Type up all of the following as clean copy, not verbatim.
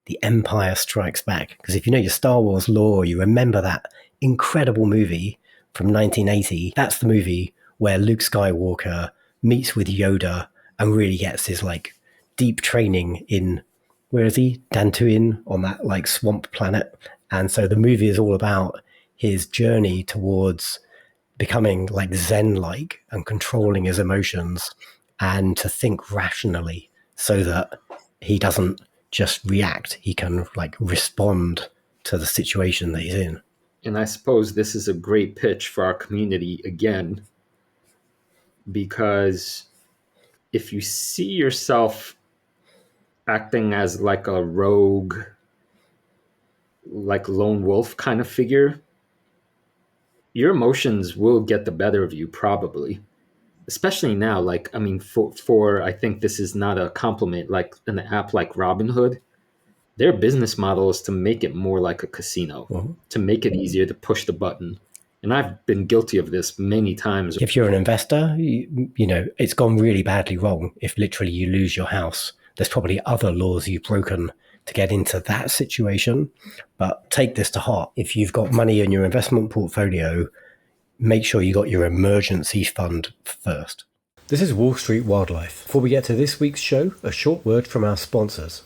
The Empire Strikes Back. Because if you know your Star Wars lore, you remember that incredible movie from 1980. That's the movie where Luke Skywalker meets with Yoda and really gets his like deep training in, where is he? Dantooine, on that like swamp planet. And so the movie is all about his journey towards becoming like Zen-like and controlling his emotions and to think rationally so that he doesn't just react. He can like respond to the situation that he's in. And I suppose this is a great pitch for our community again, because if you see yourself acting as like a rogue, like lone wolf kind of figure, your emotions will get the better of you probably. Especially now, like, I mean, for I think this is not a compliment, like an app like Robinhood, their business model is to make it more like a casino, to make it easier to push the button. And I've been guilty of this many times. If you're an investor, you know, it's gone really badly wrong. If literally you lose your house, there's probably other laws you've broken to get into that situation. But take this to heart. If you've got money in your investment portfolio, make sure you got your emergency fund first. This is Wall Street Wildlife. Before we get to this week's show, a short word from our sponsors.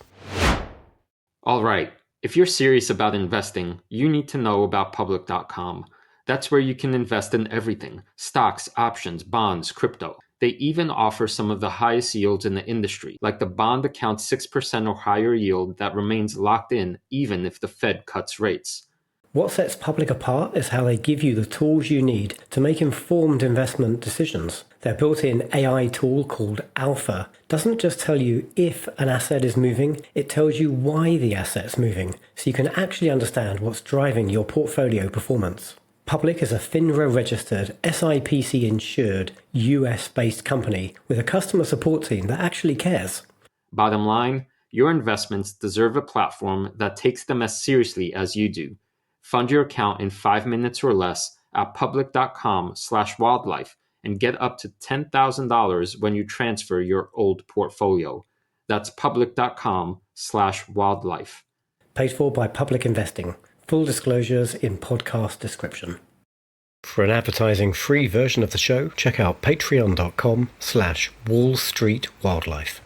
All right. If you're serious about investing, you need to know about public.com. That's where you can invest in everything: stocks, options, bonds, crypto. They even offer some of the highest yields in the industry, like the bond account 6% or higher yield that remains locked in even if the Fed cuts rates. What sets Public apart is how they give you the tools you need to make informed investment decisions. Their built-in AI tool called Alpha doesn't just tell you if an asset is moving, it tells you why the asset's moving, so you can actually understand what's driving your portfolio performance. Public is a FINRA-registered, SIPC-insured, US-based company with a customer support team that actually cares. Bottom line, your investments deserve a platform that takes them as seriously as you do. Fund your account in 5 minutes or less at public.com/wildlife and get up to $10,000 when you transfer your old portfolio. That's public.com/wildlife. Paid for by Public Investing. Full disclosures in podcast description. For an advertising-free version of the show, check out patreon.com/Wall Street Wildlife.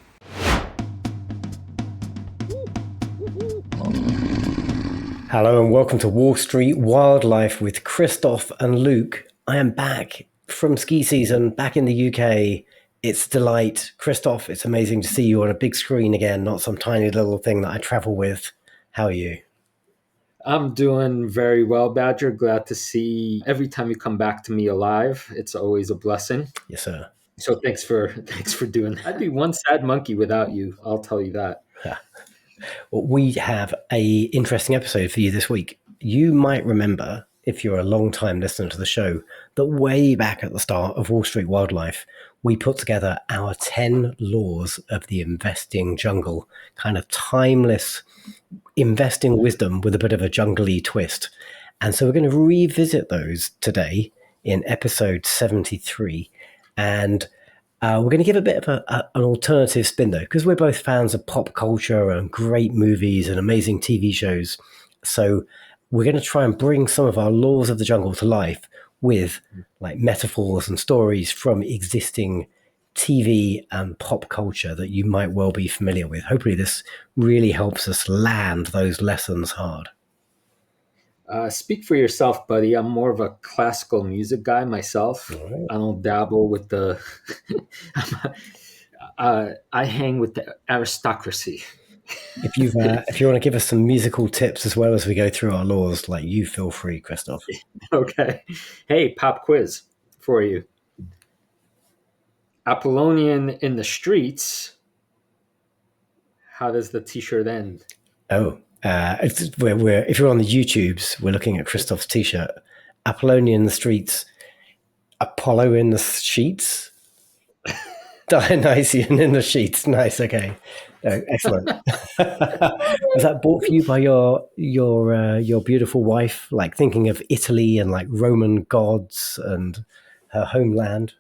Hello and welcome to Wall Street Wildlife with Christoph and Luke. I am back from ski season, back in the UK. It's a delight. Christoph, it's amazing to see you on a big screen again, not some tiny little thing that I travel with. How are you? I'm doing very well, Badger. Glad to see every time you come back to me alive. It's always a blessing. Yes, sir. So thanks for doing that. I'd be one sad monkey without you. I'll tell you that. Yeah. Well, we have a interesting episode for you this week. You might remember, if you're a long-time listener to the show, that way back at the start of Wall Street Wildlife, we put together our 10 laws of the investing jungle, kind of timeless investing wisdom with a bit of a jungly twist. And so we're going to revisit those today in episode 73. And we're going to give a bit of an alternative spin, though, because we're both fans of pop culture and great movies and amazing TV shows. So we're going to try and bring some of our laws of the jungle to life with like metaphors and stories from existing TV and pop culture that you might well be familiar with. Hopefully this really helps us land those lessons hard. Speak for yourself, buddy. I'm more of a classical music guy myself. Right. I don't dabble with the... I hang with the aristocracy. If you want to give us some musical tips as well as we go through our laws, like you feel free, Christoph. Okay. Hey, pop quiz for you. Apollonian in the streets. How does the t-shirt end? Oh, if you're on the YouTubes, we're looking at Christoph's t-shirt. Apollonian in the streets, Apollo in the sheets, Dionysian in the sheets. Nice, okay, excellent. Was that bought for you by your beautiful wife? Like thinking of Italy and like Roman gods and her homeland.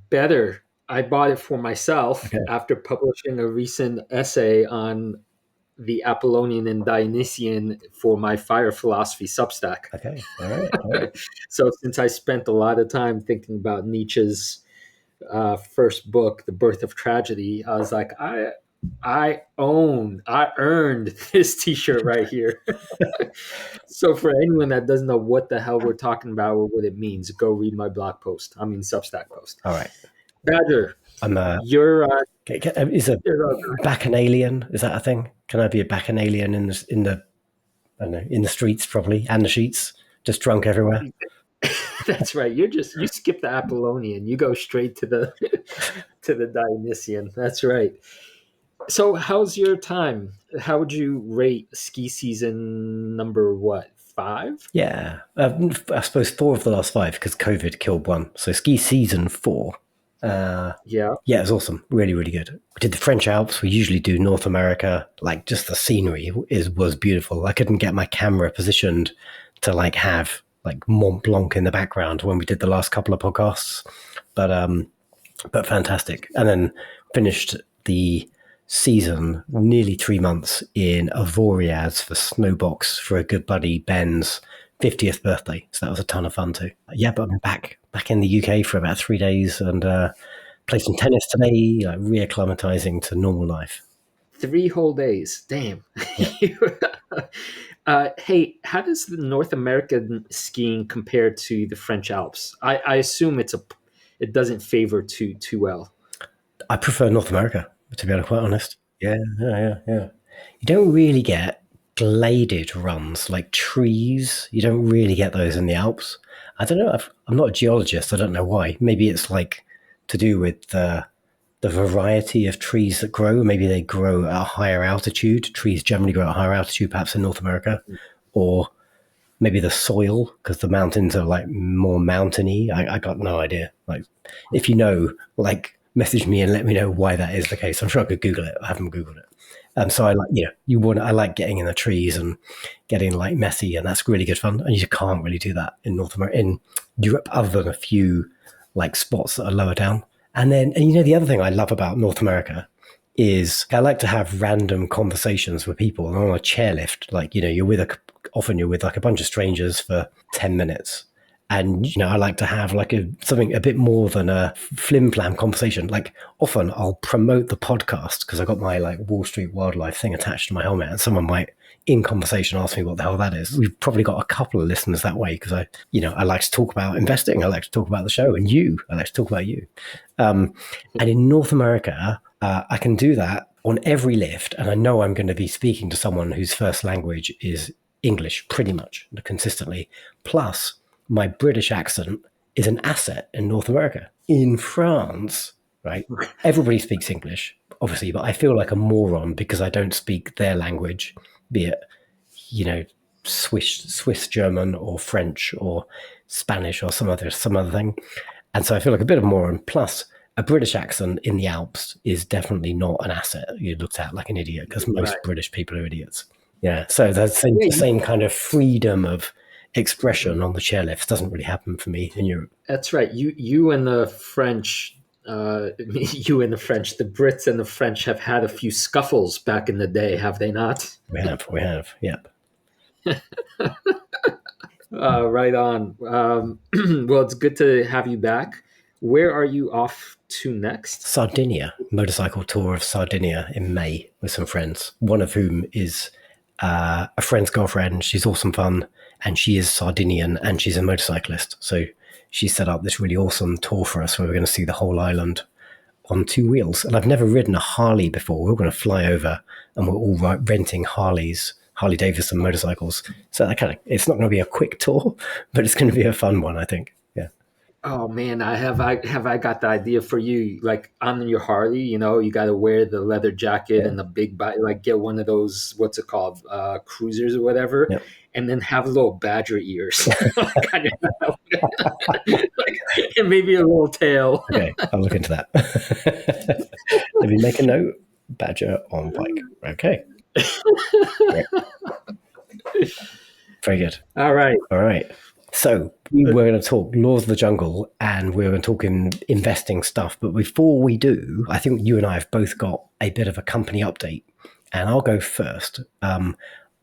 Better. I bought it for myself after publishing a recent essay on the Apollonian and Dionysian for my Fire Philosophy Substack. Okay. All right. All right. So since I spent a lot of time thinking about Nietzsche's first book, The Birth of Tragedy, I was like, I earned this T-shirt right here. So for anyone that doesn't know what the hell we're talking about or what it means, go read my blog post. I mean Substack post. All right. Badger, I'm you're is a you're bacchanalian? Is that a thing? Can I be a bacchanalian in the I don't know, in the streets probably and the sheets, just drunk everywhere? that's right. You skip the Apollonian. You go straight to the to the Dionysian. That's right. So how's your time? How would you rate ski season number what, 5? Yeah, I suppose 4 of the last 5 because COVID killed one. So ski season 4. Yeah. Yeah, it was awesome. Really, really good. We did the French Alps. We usually do North America. Like just the scenery was beautiful. I couldn't get my camera positioned to like have like Mont Blanc in the background when we did the last couple of podcasts, but fantastic. And then finished the season nearly 3 months in Avoriaz for Snowbox for a good buddy Ben's 50th birthday. So that was a ton of fun too. Yeah, but I'm back in the UK for about 3 days and played some tennis today, like reacclimatizing to normal life. 3 whole days. Damn. Hey, how does the North American skiing compare to the French Alps? I assume it doesn't favor too well. I prefer North America, to be quite honest. Yeah, yeah, yeah, yeah. You don't really get gladed runs like trees. You don't really get those in the Alps. I don't know. I'm not a geologist. I don't know why. Maybe it's like to do with the variety of trees that grow. Maybe they grow at a higher altitude. Trees generally grow at a higher altitude, perhaps in North America, or maybe the soil because the mountains are like more mountainy. I got no idea. Like, if you know, like, message me and let me know why that is the case. I'm sure I could Google it. I haven't Googled it. So I like, I like getting in the trees and getting like messy, and that's really good fun. And you can't really do that in in Europe, other than a few like spots that are lower down. And the other thing I love about North America is I like to have random conversations with people on a chairlift. Like, often you're with like a bunch of strangers for 10 minutes. And, I like to have like something a bit more than a flim flam conversation. Like, often I'll promote the podcast because I got my like Wall Street Wildlife thing attached to my helmet, and someone might in conversation ask me what the hell that is. We've probably got a couple of listeners that way because I like to talk about investing. I like to talk about the show, and I like to talk about you. And in North America, I can do that on every lift. And I know I'm going to be speaking to someone whose first language is English pretty much consistently. Plus, my British accent is an asset in North America. In France, right, everybody speaks English, obviously, but I feel like a moron because I don't speak their language, be it, Swiss German or French or Spanish or some other thing. And so I feel like a bit of a moron. Plus, a British accent in the Alps is definitely not an asset. You're looked at like an idiot because most British people are idiots. Yeah, so the same kind of freedom of expression on the chairlifts doesn't really happen for me in Europe. That's right. You and the French, the Brits and the French have had a few scuffles back in the day, have they not? We have, yep. Right on. Well, it's good to have you back. Where are you off to next? Sardinia, motorcycle tour of Sardinia in May with some friends, one of whom is a friend's girlfriend. She's awesome fun, and she is Sardinian, and she's a motorcyclist. So she set up this really awesome tour for us where we're going to see the whole island on 2 wheels. And I've never ridden a Harley before. We're going to fly over, and we're all renting Harley Davidson motorcycles. So it's not going to be a quick tour, but it's going to be a fun one, I think. Yeah. Oh man, I got the idea for you. Like on your Harley, you got to wear the leather jacket and the big bike. Like get one of those, what's it called, cruisers or whatever, and then have little badger ears, and maybe a little tail. Okay, I'll look into that. Let me make a note. Badger on bike. Okay. Very good. All right. So we're going to talk laws of the jungle, and we're going to talk investing stuff. But before we do, I think you and I have both got a bit of a company update. and I'll go first.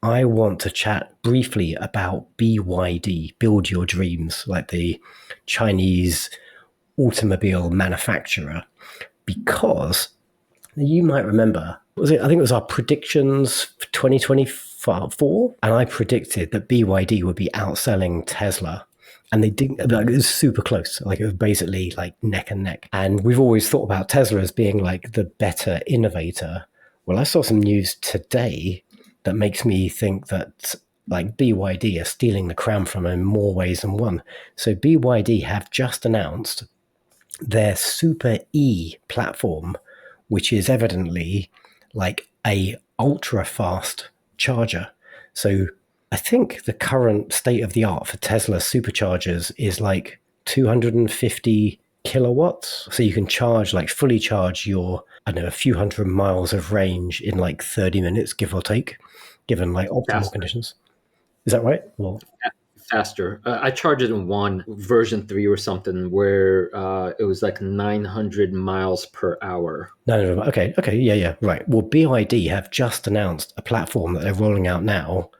I want to chat briefly about BYD, Build Your Dreams, like the Chinese automobile manufacturer, because you might remember, was it? I think it was our predictions for 2024, and I predicted that BYD would be outselling Tesla. And they didn't, like, it was super close. Like, it was basically like neck and neck. And we've always thought about Tesla as being like the better innovator. Well, I saw some news today that makes me think that like BYD are stealing the crown from them in more ways than one. So BYD have just announced their Super E platform, which is evidently like a ultra fast charger. So I think the current state of the art for Tesla superchargers is like 250 kilowatts. So you can charge, like fully charge your, I don't know, a few hundred miles of range in like 30 minutes, give or take, given like optimal conditions. Is that right? Well, faster. I charged it in one version 3 or something where it was like 900 miles per hour. no. Okay. Yeah. Right. Well, BYD have just announced a platform that they're rolling out now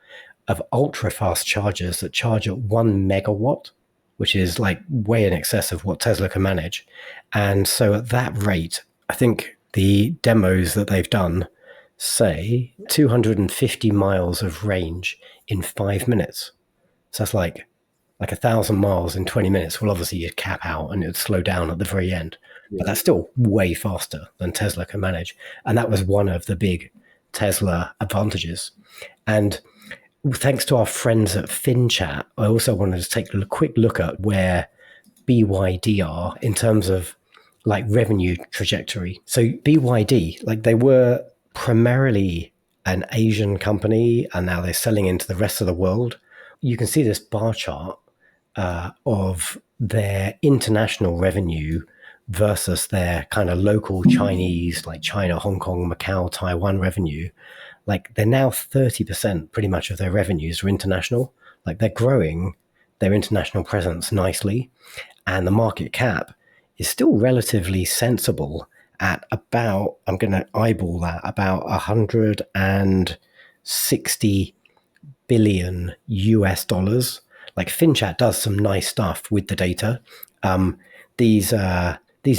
of ultra fast chargers that charge at 1 megawatt, which is like way in excess of what Tesla can manage. And so at that rate, I think the demos that they've done say 250 miles of range in 5 minutes. So that's like 1,000 miles in 20 minutes. Well, obviously you'd cap out and it would slow down at the very end, but that's still way faster than Tesla can manage. And that was one of the big Tesla advantages. And thanks to our friends at FinChat, I also wanted to take a quick look at where BYD are in terms of like revenue trajectory. So BYD, like they were primarily an Asian company and now they're selling into the rest of the world. You can see this bar chart of their international revenue versus their kind of local Chinese, like China, Hong Kong, Macau, Taiwan revenue. Like they're now 30% pretty much of their revenues are international. Like they're growing their international presence nicely. And the market cap is still relatively sensible at about, I'm going to eyeball that, about 160 billion US dollars. Like FinChat does some nice stuff with the data. These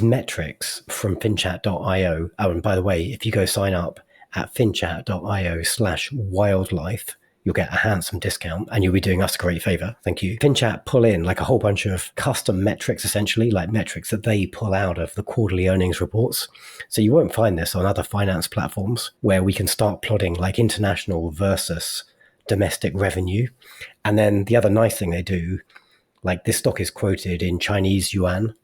metrics from finchat.io. Oh, and by the way, if you go sign up at finchat.io/wildlife, you'll get a handsome discount and you'll be doing us a great favor. Thank you. FinChat pull in like a whole bunch of custom metrics, essentially, like metrics that they pull out of the quarterly earnings reports. So you won't find this on other finance platforms where we can start plotting like international versus domestic revenue. And then the other nice thing they do, like this stock is quoted in Chinese yuan.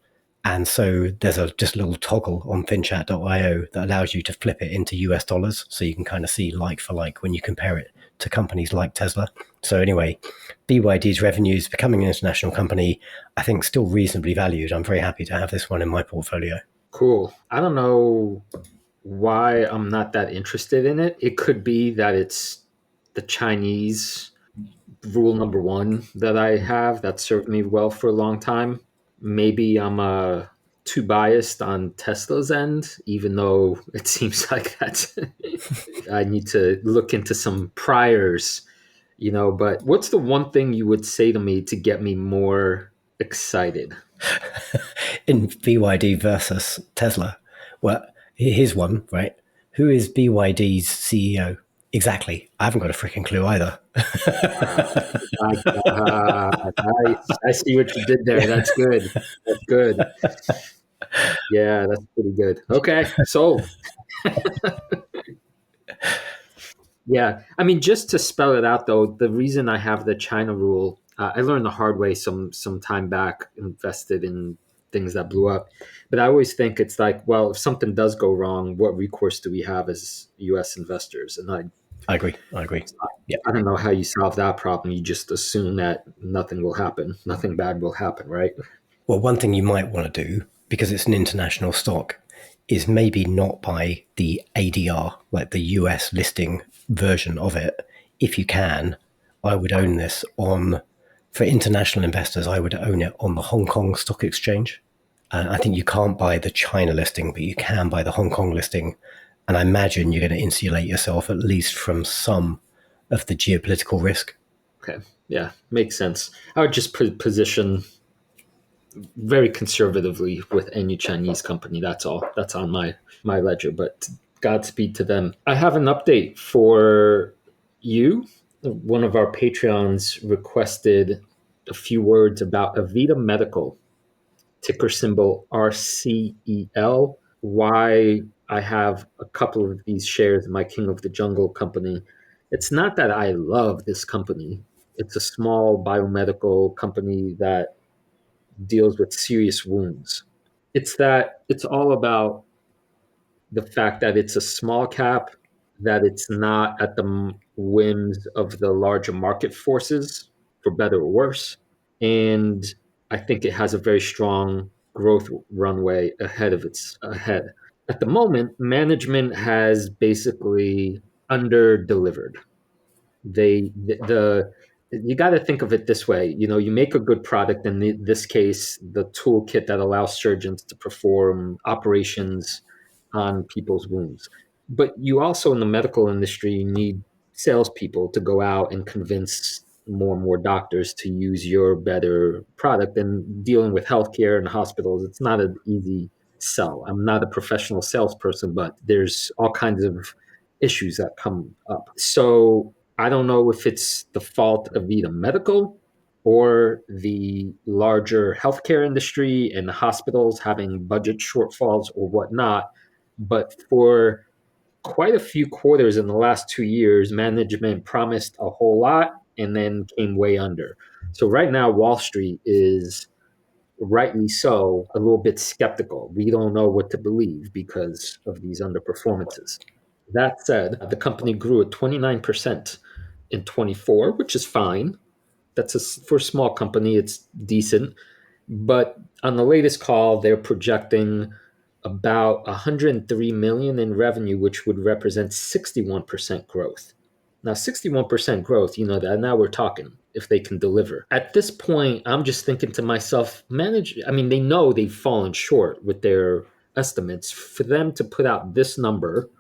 And so there's just a little toggle on finchat.io that allows you to flip it into US dollars. So you can kind of see like for like when you compare it to companies like Tesla. So anyway, BYD's revenues, becoming an international company, I think still reasonably valued. I'm very happy to have this one in my portfolio. Cool. I don't know why I'm not that interested in it. It could be that it's the Chinese rule number one that I have that served me well for a long time. Maybe I'm too biased on Tesla's end, even though it seems like that's I need to look into some priors, but what's the one thing you would say to me to get me more excited? In BYD versus Tesla. Well, here's one, right? Who is BYD's CEO? Exactly. I haven't got a freaking clue either. My God. I see what you did there. That's good. That's good. Yeah, that's pretty good. Okay, sold. Yeah, I mean, just to spell it out, though, the reason I have the China rule, I learned the hard way some time back, invested in things that blew up. But I always think it's like, well, if something does go wrong, what recourse do we have as U.S. investors? And I agree. Yeah. I don't know how you solve that problem. You just assume that nothing will happen, nothing bad will happen, right? Well, one thing you might want to do, because it's an international stock, is maybe not buy the ADR, like the US listing version of it. If you can, I would own this for international investors, I would own it on the Hong Kong Stock Exchange. I think you can't buy the China listing, but you can buy the Hong Kong listing. And I imagine you're going to insulate yourself at least from some of the geopolitical risk. Okay. Yeah, makes sense. I would just position very conservatively with any Chinese company. That's all. That's on my ledger. But Godspeed to them. I have an update for you. One of our Patreons requested a few words about Avita Medical, ticker symbol RCEL. Why I have a couple of these shares in my King of the Jungle company. It's not that I love this company. It's a small biomedical company that deals with serious wounds. It's that it's all about the fact that it's a small cap, that it's not at the whims of the larger market forces, for better or worse. And I think it has a very strong growth runway ahead of its ahead. At the moment, management has basically under delivered. The you got to think of it this way. You make a good product, in this case the toolkit that allows surgeons to perform operations on people's wounds, but you also in the medical industry need salespeople to go out and convince more and more doctors to use your better product. And dealing with healthcare and hospitals, it's not an easy sell. I'm not a professional salesperson, but there's all kinds of issues that come up. So I don't know if it's the fault of Vita Medical or the larger healthcare industry and the hospitals having budget shortfalls or whatnot. But for quite a few quarters in the last 2 years, management promised a whole lot and then came way under. So right now, Wall Street is rightly so a little bit skeptical. We don't know what to believe because of these underperformances. That said, the company grew at 29% in 24, which is fine. For a small company, it's decent. But on the latest call, they're projecting about 103 million in revenue, which would represent 61% growth. Now, 61% growth, that now we're talking if they can deliver. At this point, I'm just thinking to myself, they know they've fallen short with their estimates. For them to put out this number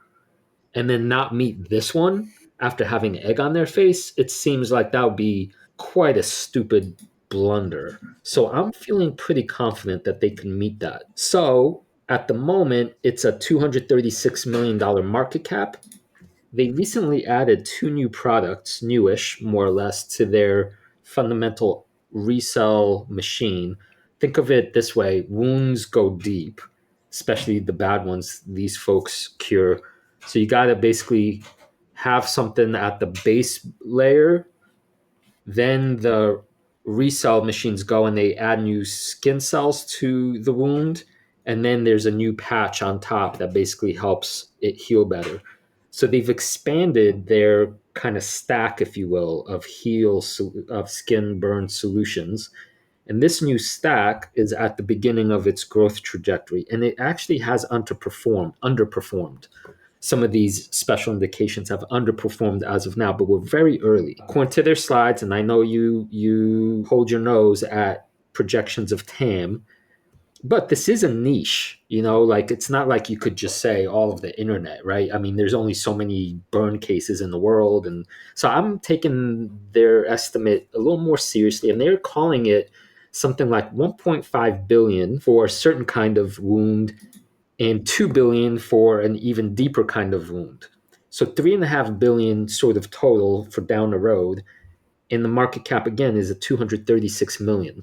and then not meet this one after having egg on their face, it seems like that would be quite a stupid blunder. So I'm feeling pretty confident that they can meet that. So at the moment, it's a $236 million market cap. They recently added two new products, newish, more or less, to their fundamental resell machine. Think of it this way: wounds go deep, especially the bad ones these folks cure. So you got to basically have something at the base layer, then the resell machines go and they add new skin cells to the wound, and then there's a new patch on top that basically helps it heal better. So they've expanded their kind of stack, if you will, of skin burn solutions. And this new stack is at the beginning of its growth trajectory, and it actually has underperformed. Some of these special indications have underperformed as of now, but we're very early. According to their slides, and I know you hold your nose at projections of Tame, but this is a niche, like it's not like you could just say all of the internet, right? I mean, there's only so many burn cases in the world. And so I'm taking their estimate a little more seriously, and they're calling it something like 1.5 billion for a certain kind of wound and 2 billion for an even deeper kind of wound. So 3.5 billion sort of total for down the road. And the market cap again is at 236 million.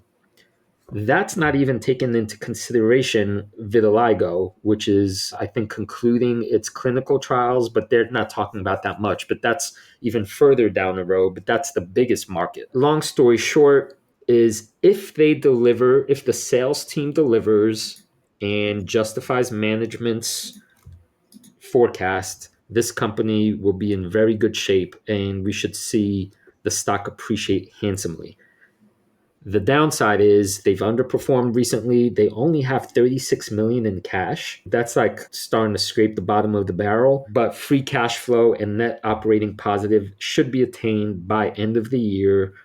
That's not even taken into consideration vitiligo, which is, I think, concluding its clinical trials, but they're not talking about that much. But that's even further down the road, but that's the biggest market. Long story short is if the sales team delivers and justifies management's forecast, this company will be in very good shape and we should see the stock appreciate handsomely. The downside is they've underperformed recently. They only have 36 million in cash. That's like starting to scrape the bottom of the barrel, but free cash flow and net operating positive should be attained by end of the year.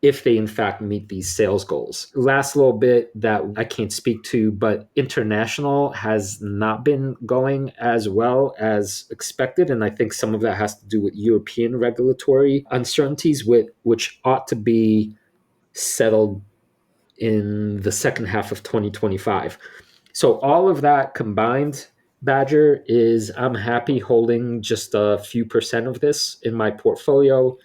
if they in fact meet these sales goals. Last little bit that I can't speak to, but international has not been going as well as expected. And I think some of that has to do with European regulatory uncertainties, which ought to be settled in the second half of 2025. So all of that combined, Badger, is I'm happy holding just a few percent of this in my portfolio.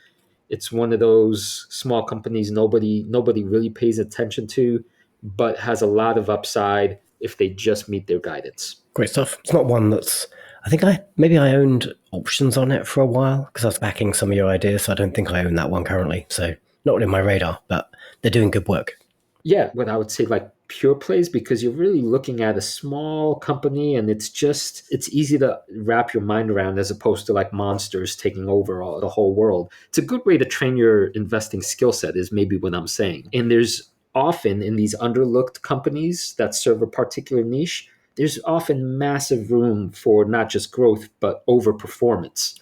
It's one of those small companies nobody really pays attention to, but has a lot of upside if they just meet their guidance. Great stuff. It's not one that's, I think I owned options on it for a while because I was backing some of your ideas. So I don't think I own that one currently. So not in my radar, but they're doing good work. Yeah, what I would say like pure plays, because you're really looking at a small company and it's easy to wrap your mind around as opposed to like monsters taking over the whole world. It's a good way to train your investing skill set is maybe what I'm saying. And there's often in these underlooked companies that serve a particular niche, there's often massive room for not just growth but overperformance.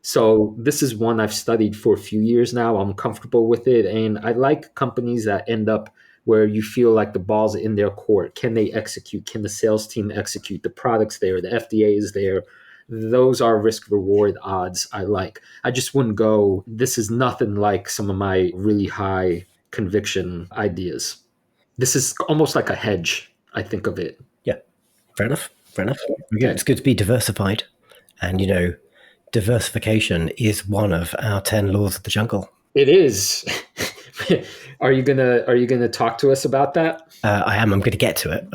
So this is one I've studied for a few years now. I'm comfortable with it. And I like companies that end up where you feel like the ball's in their court. Can they execute? Can the sales team execute? The product's there, the FDA is there. Those are risk reward odds I like. I just wouldn't go, this is nothing like some of my really high conviction ideas. This is almost like a hedge, I think of it. Yeah, fair enough. Fair enough. Yeah, Okay. it's good to be diversified. And, diversification is one of our 10 laws of the jungle. It is. Are you gonna talk to us about that? I am. I'm going to get to it.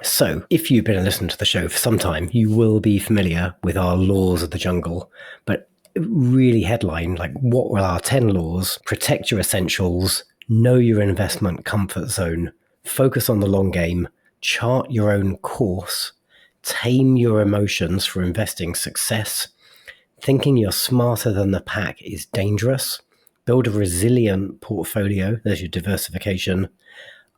So, if you've been listening to the show for some time, you will be familiar with our laws of the jungle. But really, headline, like, what were our 10 laws? Protect your essentials, know your investment comfort zone, focus on the long game, chart your own course, tame your emotions for investing success, thinking you're smarter than the pack is dangerous, build a resilient portfolio, there's your diversification,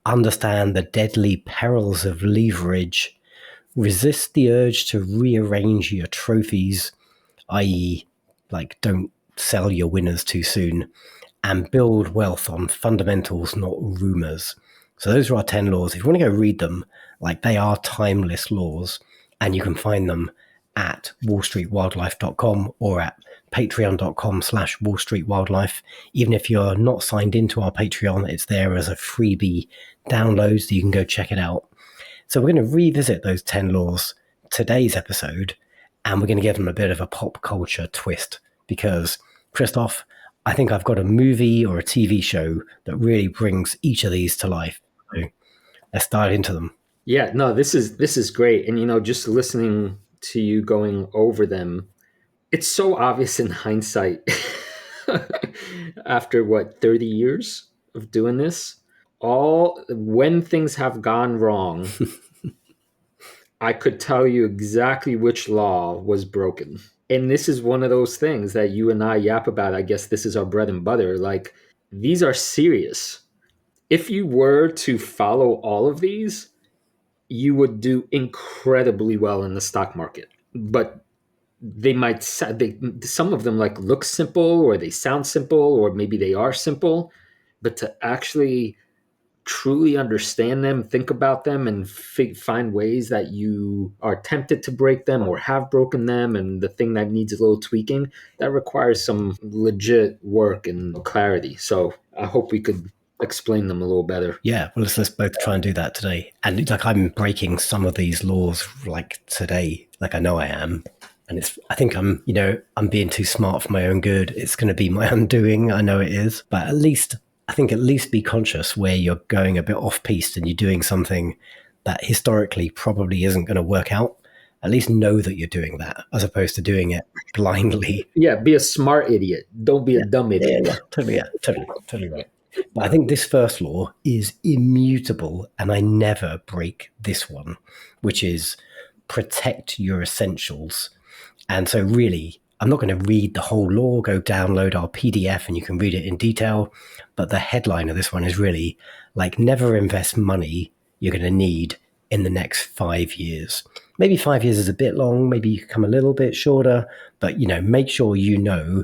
understand the deadly perils of leverage, resist the urge to rearrange your trophies, i.e., like don't sell your winners too soon, and build wealth on fundamentals, not rumors. So those are our 10 laws. If you want to go read them, like they are timeless laws, and you can find them at wallstreetwildlife.com or at patreon.com/wallstreetwildlife. Even if you're not signed into our Patreon, it's there as a freebie download, so you can go check it out. So we're going to revisit those 10 laws today's episode, and we're going to give them a bit of a pop culture twist because, Christoph, I think I've got a movie or a TV show that really brings each of these to life. So let's dive into them. Yeah, no, this is great. And just listening to you going over them, it's so obvious in hindsight after what 30 years of doing this. All when things have gone wrong, I could tell you exactly which law was broken. And this is one of those things that you and I yap about. I guess this is our bread and butter. Like these are serious. If you were to follow all of these, you would do incredibly well in the stock market. But some of them like look simple or they sound simple or maybe they are simple, but to actually truly understand them, think about them, and find ways that you are tempted to break them or have broken them, and the thing that needs a little tweaking, that requires some legit work and clarity. So I hope we could explain them a little better. Yeah, well, let's both try and do that today. And like I'm breaking some of these laws like today, like I know I am. And I think I'm being too smart for my own good. It's going to be my undoing. I know it is. But at least be conscious where you're going a bit off piste and you're doing something that historically probably isn't going to work out. At least know that you're doing that as opposed to doing it blindly. Yeah, be a smart idiot. Don't be a dumb idiot. Totally right. But I think this first law is immutable, and I never break this one, which is protect your essentials. And so really, I'm not going to read the whole law, go download our PDF and you can read it in detail. But the headline of this one is really like never invest money you're going to need in the next 5 years. Maybe 5 years is a bit long. Maybe you can come a little bit shorter, but make sure you know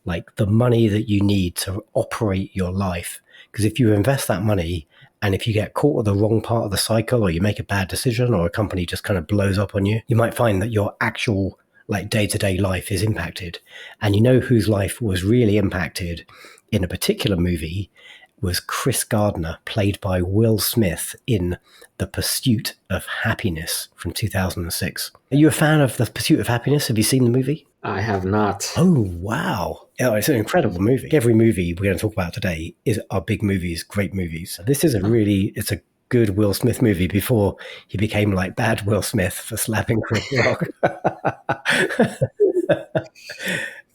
like the money that you need to operate your life. Because if you invest that money and if you get caught at the wrong part of the cycle, or you make a bad decision, or a company just kind of blows up on you, you might find that your actual like day-to-day life is impacted. And you know whose life was really impacted in a particular movie was Chris Gardner, played by Will Smith in The Pursuit of Happyness from 2006. Are you a fan of The Pursuit of Happyness? Have you seen the movie? I have not. Oh, wow. Oh, it's an incredible movie. Every movie we're going to talk about today are big movies, great movies. This is it's a good Will Smith movie before he became like bad Will Smith for slapping Chris Rock.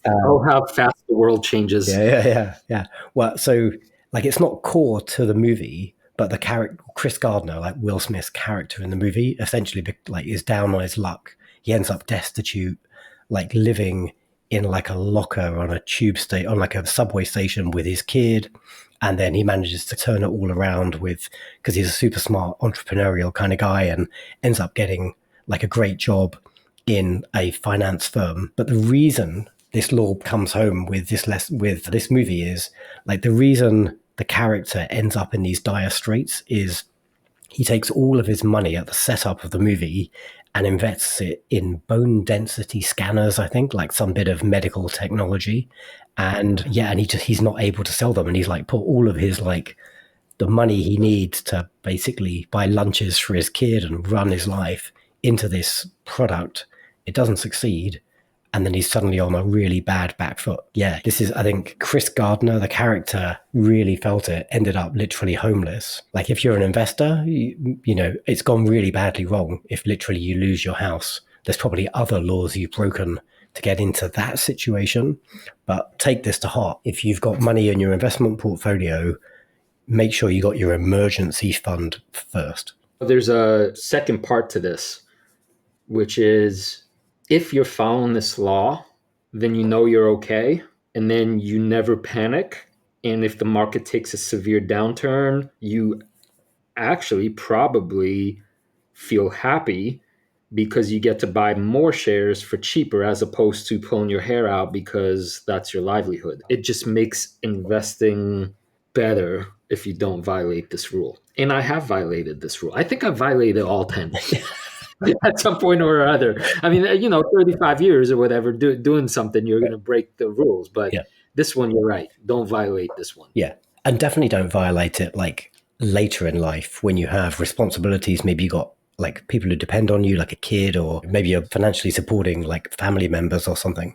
Oh, how fast the world changes. Yeah. Well, so like it's not core to the movie, but the character Chris Gardner, like Will Smith's character in the movie, essentially like is down on his luck. He ends up destitute, like living in like a locker on a tube state on like a subway station with his kid, and then he manages to turn it all around with because he's a super smart entrepreneurial kind of guy and ends up getting like a great job in a finance firm. But the reason this law comes home with with this movie is like the reason the character ends up in these dire straits is he takes all of his money at the setup of the movie and invests it in bone density scanners, I think, like some bit of medical technology. And yeah, and he's not able to sell them. And he's like put all of his like the money he needs to basically buy lunches for his kid and run his life into this product. It doesn't succeed. And then he's suddenly on a really bad back foot. Yeah, this is, I think, Chris Gardner, the character, really felt it, ended up literally homeless. Like, if you're an investor, you know, it's gone really badly wrong if literally you lose your house. There's probably other laws you've broken to get into that situation. But take this to heart. If you've got money in your investment portfolio, make sure you got your emergency fund first. There's a second part to this, which is if you're following this law, then you know you're okay. And then you never panic. And if the market takes a severe downturn, you actually probably feel happy because you get to buy more shares for cheaper as opposed to pulling your hair out because that's your livelihood. It just makes investing better if you don't violate this rule. And I have violated this rule. I think I've violated all 10 at some point or other. I mean, 35 years or whatever, doing something, you're going to break the rules. But Yeah. this one, you're right. Don't violate this one. Yeah. And definitely don't violate it like later in life when you have responsibilities. Maybe you got like people who depend on you, like a kid, or maybe you're financially supporting like family members or something.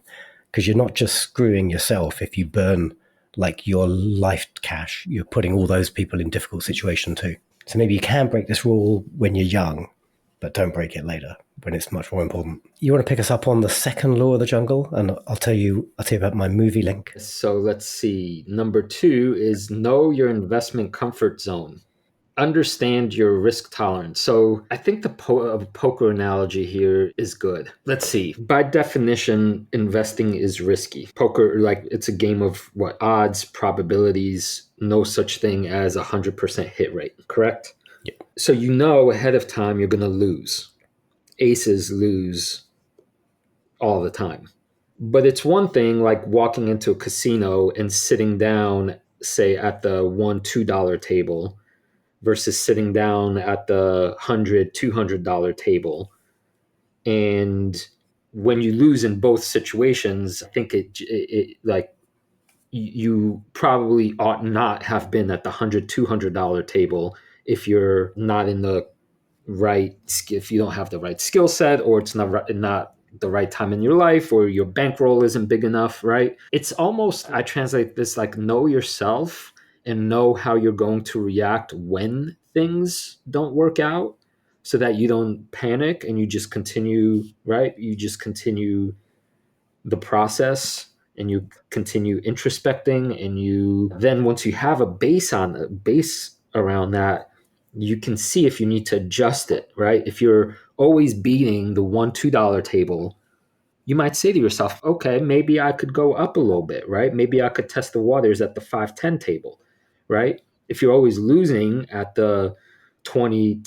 Because you're not just screwing yourself if you burn like your life cash, you're putting all those people in difficult situation too. So maybe you can break this rule when you're young, but don't break it later when it's much more important. You want to pick us up on the second law of the jungle, and I'll tell you about my movie link. So let's see. Number 2 is know your investment comfort zone. Understand your risk tolerance. So I think the poker analogy here is good. Let's see. By definition, investing is risky. Poker, like it's a game of what? Odds, probabilities, no such thing as 100% hit rate, correct? Yeah. So you know ahead of time you're going to lose. Aces lose all the time. But it's one thing like walking into a casino and sitting down, say at the $1, $2 table versus sitting down at the $100, $200 table. And when you lose in both situations, I think it like you probably ought not have been at the $100, $200 table if you're not in the right, if you don't have the right skill set, or it's not the right time in your life, or your bankroll isn't big enough, right? It's almost, I translate this like know yourself and know how you're going to react when things don't work out so that you don't panic and you just continue, right? You just continue the process and you continue introspecting, and you then, once you have a base around that, you can see if you need to adjust it, right? If you're always beating the $1, $2 table, you might say to yourself, okay, maybe I could go up a little bit, right? Maybe I could test the waters at the 5, 10 table, right? If you're always losing at the 20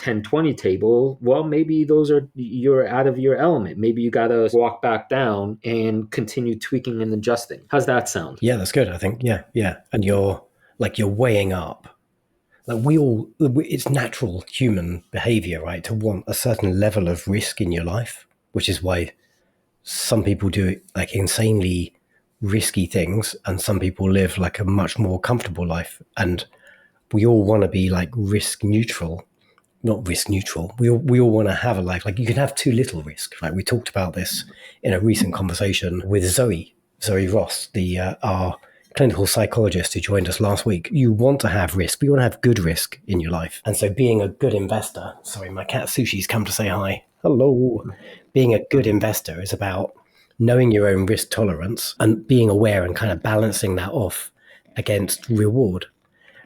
table, well, maybe you're out of your element. Maybe you got to walk back down and continue tweaking and adjusting. How's that sound? Yeah, that's good. I think. Yeah. And you're weighing up. Like it's natural human behavior, right, to want a certain level of risk in your life, which is why some people do like insanely risky things and some people live like a much more comfortable life. And we all want to be like risk neutral, not risk neutral. We all want to have a life like you can have too little risk. Right? We talked about this in a recent conversation with Zoe Ross, the our clinical psychologist who joined us last week. You want to have risk, but you want to have good risk in your life. And so being a good investor, sorry, my cat Sushi's come to say hi. Hello. Being a good investor is about knowing your own risk tolerance and being aware and kind of balancing that off against reward.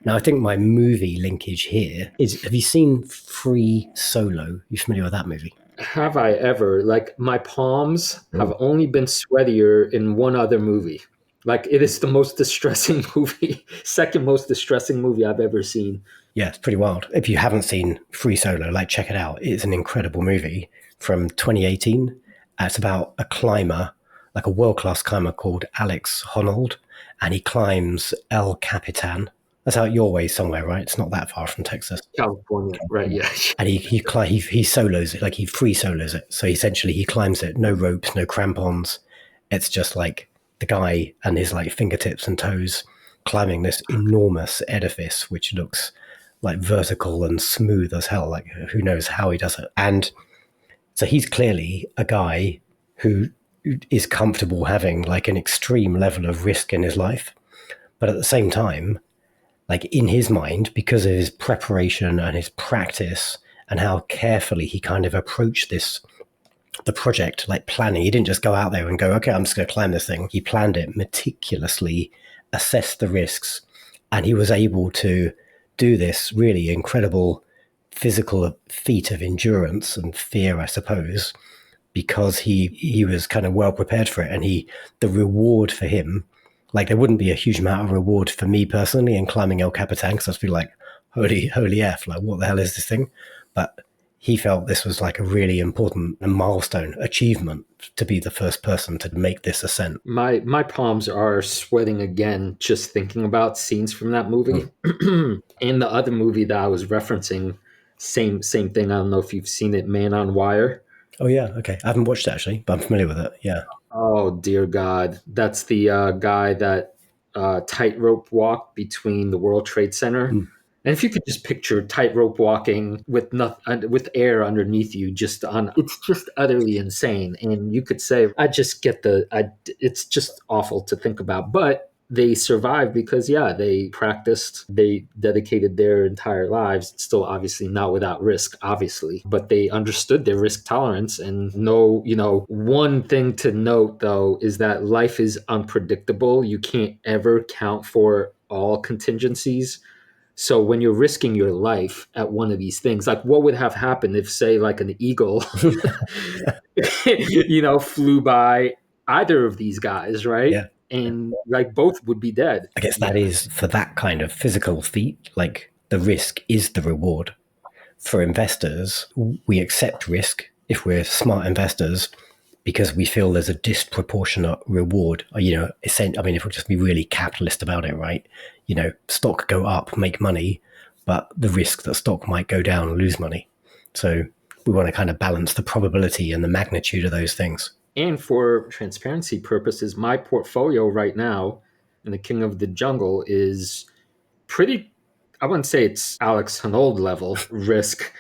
Now, I think my movie linkage here is, have you seen Free Solo? You familiar with that movie? Have I ever? Like, my palms have only been sweatier in one other movie. Like, it is the most distressing movie, second most distressing movie I've ever seen. Yeah, it's pretty wild. If you haven't seen Free Solo, like check it out. It's an incredible movie from 2018. It's about a climber, like a world-class climber called Alex Honnold, and he climbs El Capitan. That's out your way somewhere, right? It's not that far from Texas. California, right? Yeah. And he solos it, like he free solos it. So essentially he climbs it, no ropes, no crampons. It's just like the guy and his like fingertips and toes climbing this enormous edifice, which looks like vertical and smooth as hell. Like who knows how he does it. And so he's clearly a guy who is comfortable having like an extreme level of risk in his life. But at the same time, like in his mind, because of his preparation and his practice and how carefully he kind of approached the project, like planning, he didn't just go out there and go, okay, I'm just going to climb this thing. He planned it meticulously, assessed the risks, and he was able to do this really incredible physical feat of endurance and fear, I suppose, because he was kind of well prepared for it. And the reward for him, like there wouldn't be a huge amount of reward for me personally in climbing El Capitan, because I'd feel like, holy F, like what the hell is this thing? But he felt this was like a really important milestone achievement to be the first person to make this ascent. My palms are sweating again just thinking about scenes from that movie. And the other movie that I was referencing, same thing. I don't know if you've seen it, Man on Wire. Oh yeah, okay. I haven't watched it actually, but I'm familiar with it. Yeah. Oh dear God, that's the guy that tightrope walked between the World Trade Center. And if you could just picture tightrope walking with with air underneath you, it's just utterly insane. And you could say, it's just awful to think about. But they survived because, yeah, they practiced, they dedicated their entire lives, still obviously not without risk, obviously, but they understood their risk tolerance. And one thing to note, though, is that life is unpredictable. You can't ever count for all contingencies. So when you're risking your life at one of these things, like what would have happened if, say, like an eagle, flew by either of these guys, right? Yeah. And like both would be dead. I guess that is for that kind of physical feat, like the risk is the reward. For investors, we accept risk if we're smart investors because we feel there's a disproportionate reward. I mean, if we'll just be really capitalist about it, right? Stock go up, make money, but the risk that stock might go down, lose money. So we want to kind of balance the probability and the magnitude of those things. And for transparency purposes, my portfolio right now in the King of the Jungle is pretty, I wouldn't say it's Alex Honnold level risk,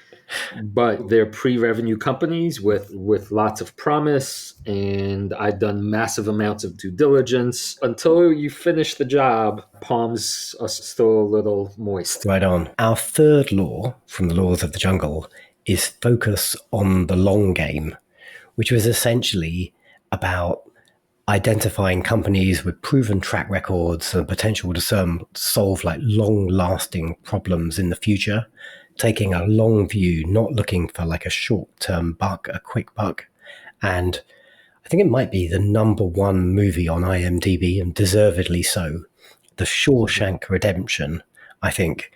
but they're pre-revenue companies with lots of promise. And I've done massive amounts of due diligence. Until you finish the job, palms are still a little moist. Right on. Our third law from the laws of the jungle is focus on the long game, which was essentially about identifying companies with proven track records and potential to solve like long-lasting problems in the future, taking a long view, not looking for like a short-term buck, a quick buck. And I think it might be the number one movie on IMDb, and deservedly so. The Shawshank Redemption, I think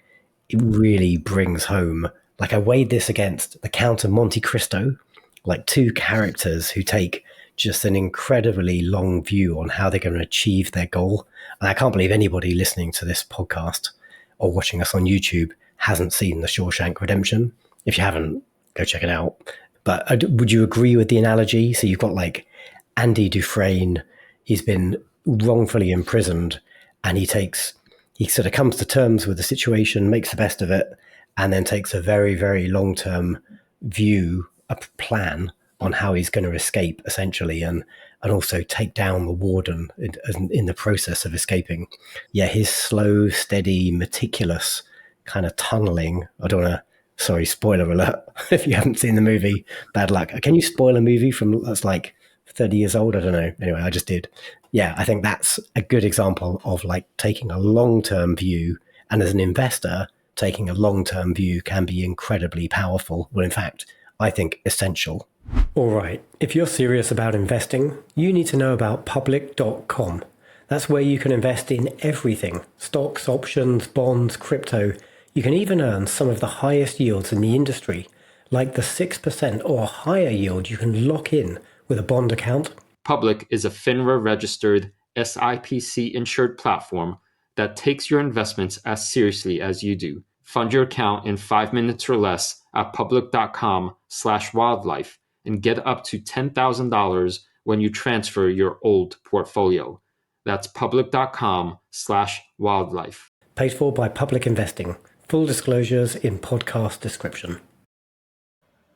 it really brings home Like I weighed this against the Count of Monte Cristo, like two characters who take just an incredibly long view on how they're going to achieve their goal. And I can't believe anybody listening to this podcast or watching us on YouTube hasn't seen the Shawshank Redemption. If you haven't, go check it out. But would you agree with the analogy? So you've got like Andy Dufresne, he's been wrongfully imprisoned, and he sort of comes to terms with the situation, makes the best of it, and then takes a very, very long-term view, a plan on how he's going to escape, essentially, and also take down the warden in the process of escaping. Yeah, his slow, steady, meticulous kind of tunneling. I don't want to. Sorry, spoiler alert. If you haven't seen the movie, bad luck. Can you spoil a movie from that's like 30 years old? I don't know. Anyway, I just did. Yeah, I think that's a good example of like taking a long-term view. And as an investor, taking a long-term view can be incredibly powerful. Well, in fact, I think essential. All right. If you're serious about investing, you need to know about public.com. That's where you can invest in everything: stocks, options, bonds, crypto. You can even earn some of the highest yields in the industry, like the 6% or higher yield you can lock in with a bond account. Public is a FINRA-registered SIPC insured platform that takes your investments as seriously as you do. Fund your account in 5 minutes or less at public.com/wildlife and get up to $10,000 when you transfer your old portfolio. That's public.com/wildlife. Paid for by Public Investing. Full disclosures in podcast description.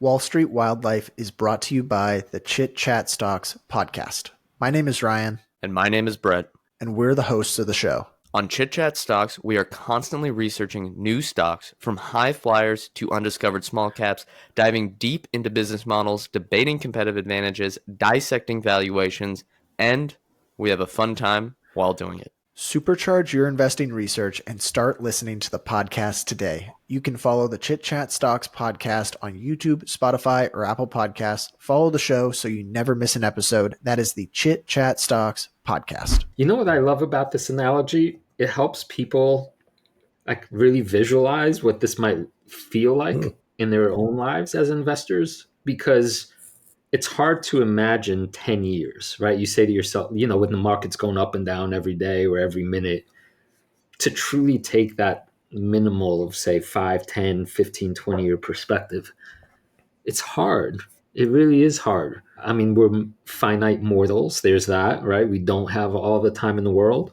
Wall Street Wildlife is brought to you by the Chit Chat Stocks podcast. My name is Ryan. And my name is Brett. And we're the hosts of the show. On Chit Chat Stocks, we are constantly researching new stocks, from high flyers to undiscovered small caps, diving deep into business models, debating competitive advantages, dissecting valuations, and we have a fun time while doing it. Supercharge your investing research and start listening to the podcast today. You can follow the Chit Chat Stocks podcast on YouTube, Spotify, or Apple Podcasts. Follow the show so you never miss an episode. That is the Chit Chat Stocks podcast. You know what I love about this analogy? It helps people like really visualize what this might feel like in their own lives as investors, because it's hard to imagine 10 years, right? You say to yourself, you know, when the market's going up and down every day or every minute, to truly take that minimal of say 5, 10, 15, 20-year perspective, it's hard. It really is hard. I mean, we're finite mortals. There's that, right? We don't have all the time in the world.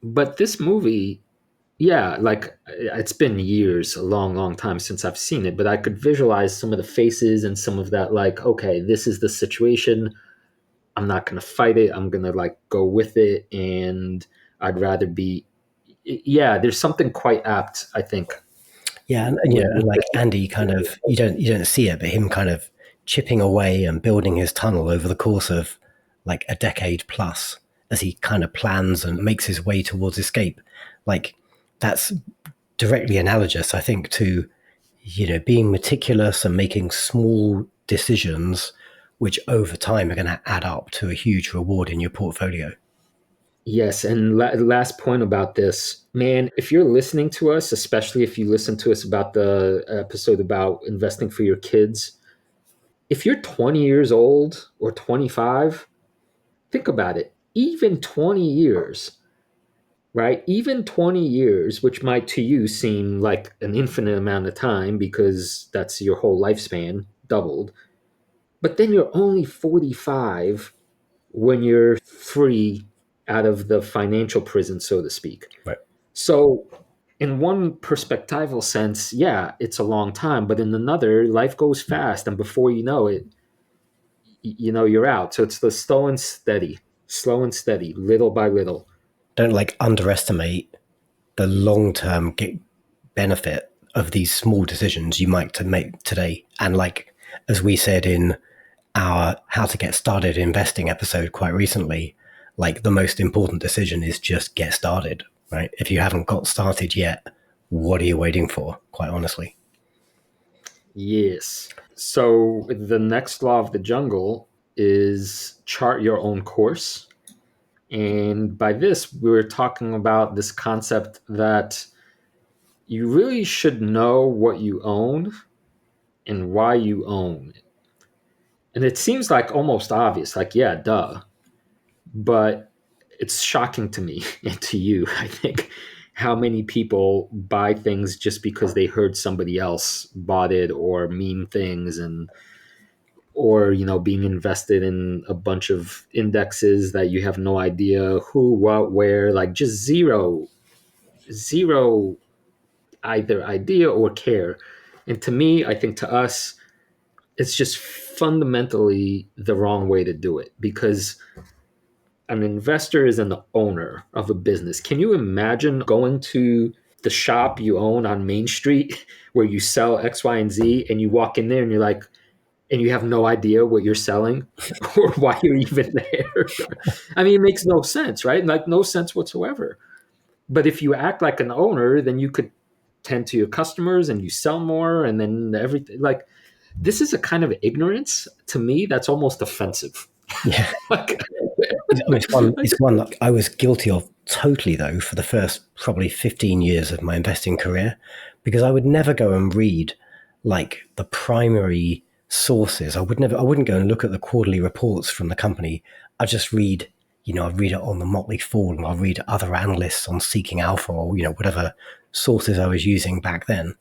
But this movie, yeah, like it's been years, a long, long time since I've seen it, but I could visualize some of the faces and some of that, like, okay, this is the situation. I'm not going to fight it. I'm going to like go with it. And I'd rather be, yeah, there's something quite apt, I think. Yeah, and you know, like Andy kind of, you don't see it, but him kind of chipping away and building his tunnel over the course of like a decade plus as he kind of plans and makes his way towards escape. Like that's directly analogous, I think, to, you know, being meticulous and making small decisions which over time are going to add up to a huge reward in your portfolio. Yes, and last point about this, man, if you're listening to us, especially if you listen to us about the episode about investing for your kids, if you're 20 years old or 25, think about it. Even 20 years, right? Even 20 years, which might to you seem like an infinite amount of time because that's your whole lifespan doubled. But then you're only 45 when you're free out of the financial prison, so to speak. Right. So in one perspectival sense, yeah, it's a long time, but in another, life goes fast. And before you know it, you know, you're out. So it's the slow and steady, little by little. Don't like underestimate the long-term benefit of these small decisions you might to make today. And like, as we said in our how to get started investing episode quite recently, like the most important decision is just get started, right? If you haven't got started yet, what are you waiting for, quite honestly? Yes. So the next law of the jungle is chart your own course. And by this, we were talking about this concept that you really should know what you own and why you own it. And it seems like almost obvious, like, yeah, duh. But it's shocking to me and to you, I think, how many people buy things just because they heard somebody else bought it, or meme things, and or being invested in a bunch of indexes that you have no idea who, what, where, like just zero either idea or care. And to me, I think to us, it's just fundamentally the wrong way to do it, because an investor is an owner of a business. Can you imagine going to the shop you own on Main Street where you sell X, Y, and Z, and you walk in there and you're like, and you have no idea what you're selling or why you're even there? I mean, it makes no sense, right? Like, no sense whatsoever. But if you act like an owner, then you could tend to your customers and you sell more, and then everything. Like, this is a kind of ignorance to me that's almost offensive. Yeah. Like, It's one that I was guilty of totally, though, for the first probably 15 years of my investing career, because I would never go and read like the primary sources. I wouldn't go and look at the quarterly reports from the company. I'd just read, I'd read it on the Motley Fool, I'd read other analysts on Seeking Alpha, or, whatever sources I was using back then.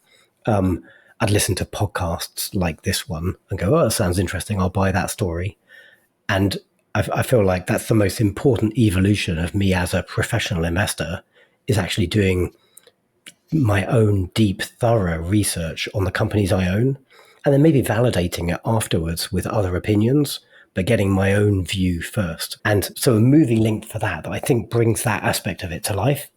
I'd listen to podcasts like this one and go, oh, that sounds interesting. I'll buy that story. And I feel like that's the most important evolution of me as a professional investor, is actually doing my own deep, thorough research on the companies I own, and then maybe validating it afterwards with other opinions, but getting my own view first. And so a movie linked for that I think brings that aspect of it to life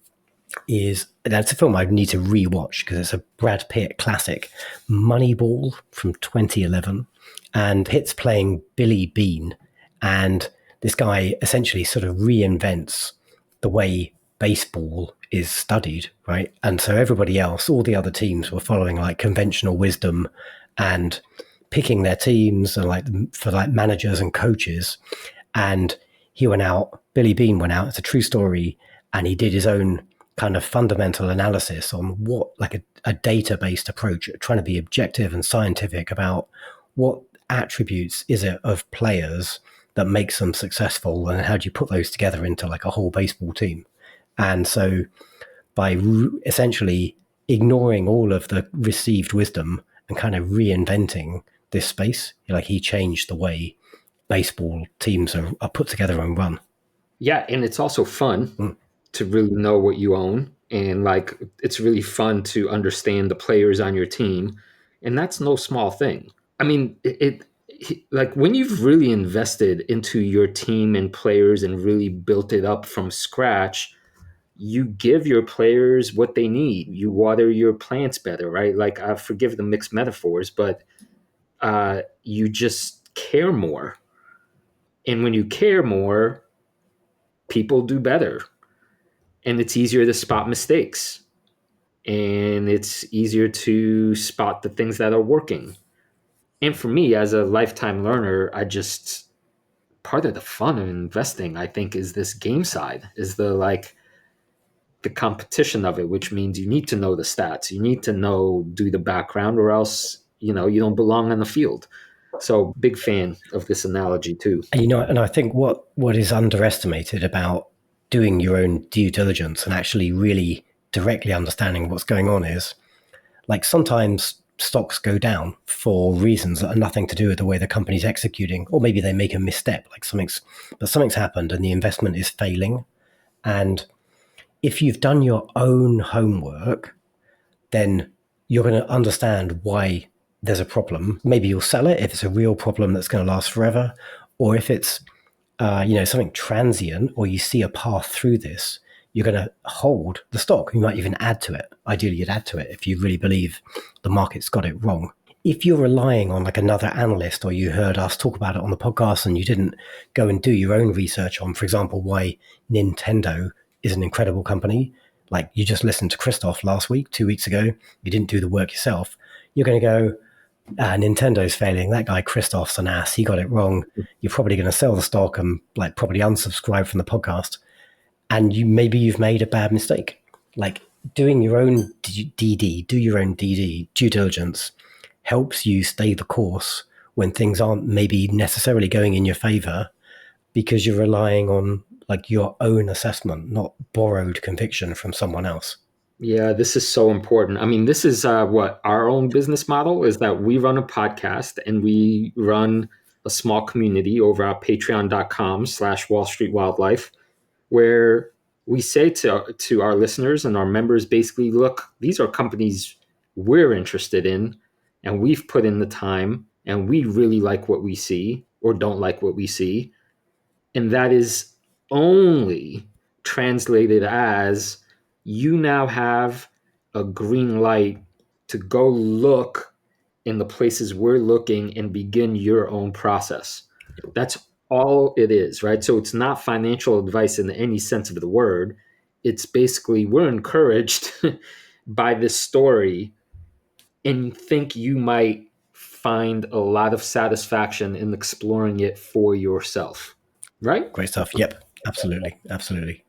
is, that's a film I need to rewatch because it's a Brad Pitt classic, Moneyball from 2011. And Pitt's playing Billy Bean, and this guy essentially sort of reinvents the way baseball is studied, right? And so everybody else, all the other teams, were following like conventional wisdom and picking their teams and like for like managers and coaches. And he went out, Billy Bean went out, it's a true story, and he did his own kind of fundamental analysis on what, like a data-based approach, trying to be objective and scientific about what attributes is it of players that makes them successful, and how do you put those together into like a whole baseball team. And so by essentially ignoring all of the received wisdom and kind of reinventing this space, like he changed the way baseball teams are put together and run. Yeah, and it's also fun to really know what you own, and like it's really fun to understand the players on your team, and that's no small thing. I mean, like when you've really invested into your team and players and really built it up from scratch, you give your players what they need. You water your plants better, right? Like, I forgive the mixed metaphors, but you just care more. And when you care more, people do better. And it's easier to spot mistakes. And it's easier to spot the things that are working. And for me, as a lifetime learner, part of the fun of investing, I think, is this game side, is the competition of it, which means you need to know the stats. You need to do the background, or else, you don't belong on the field. So big fan of this analogy too. And I think what is underestimated about doing your own due diligence and actually really directly understanding what's going on is, like, sometimes stocks go down for reasons that are nothing to do with the way the company's executing, or maybe they make a misstep, like something's happened and the investment is failing. And if you've done your own homework, then you're going to understand why there's a problem. Maybe you'll sell it if it's a real problem that's going to last forever, or if it's something transient, or you see a path through this, you're going to hold the stock. You might even add to it. Ideally, you'd add to it if you really believe the market's got it wrong. If you're relying on like another analyst, or you heard us talk about it on the podcast and you didn't go and do your own research on, for example, why Nintendo is an incredible company, like you just listened to Christoph last week, 2 weeks ago, you didn't do the work yourself, you're going to go, Nintendo's failing. That guy Christoph's an ass. He got it wrong. You're probably going to sell the stock and like probably unsubscribe from the podcast. And maybe you've made a bad mistake. Like, doing your own due diligence, helps you stay the course when things aren't maybe necessarily going in your favor, because you're relying on like your own assessment, not borrowed conviction from someone else. Yeah, this is so important. I mean, this is what our own business model is, that we run a podcast and we run a small community over at patreon.com/Wall Street Wildlife, where we say to our listeners and our members, basically, look, these are companies we're interested in and we've put in the time and we really like what we see or don't like what we see. And that is only translated as you now have a green light to go look in the places we're looking and begin your own process. That's all it is, right? So it's not financial advice in any sense of the word. It's basically, we're encouraged by this story and think you might find a lot of satisfaction in exploring it for yourself, right? Great stuff. Yep, absolutely. Absolutely.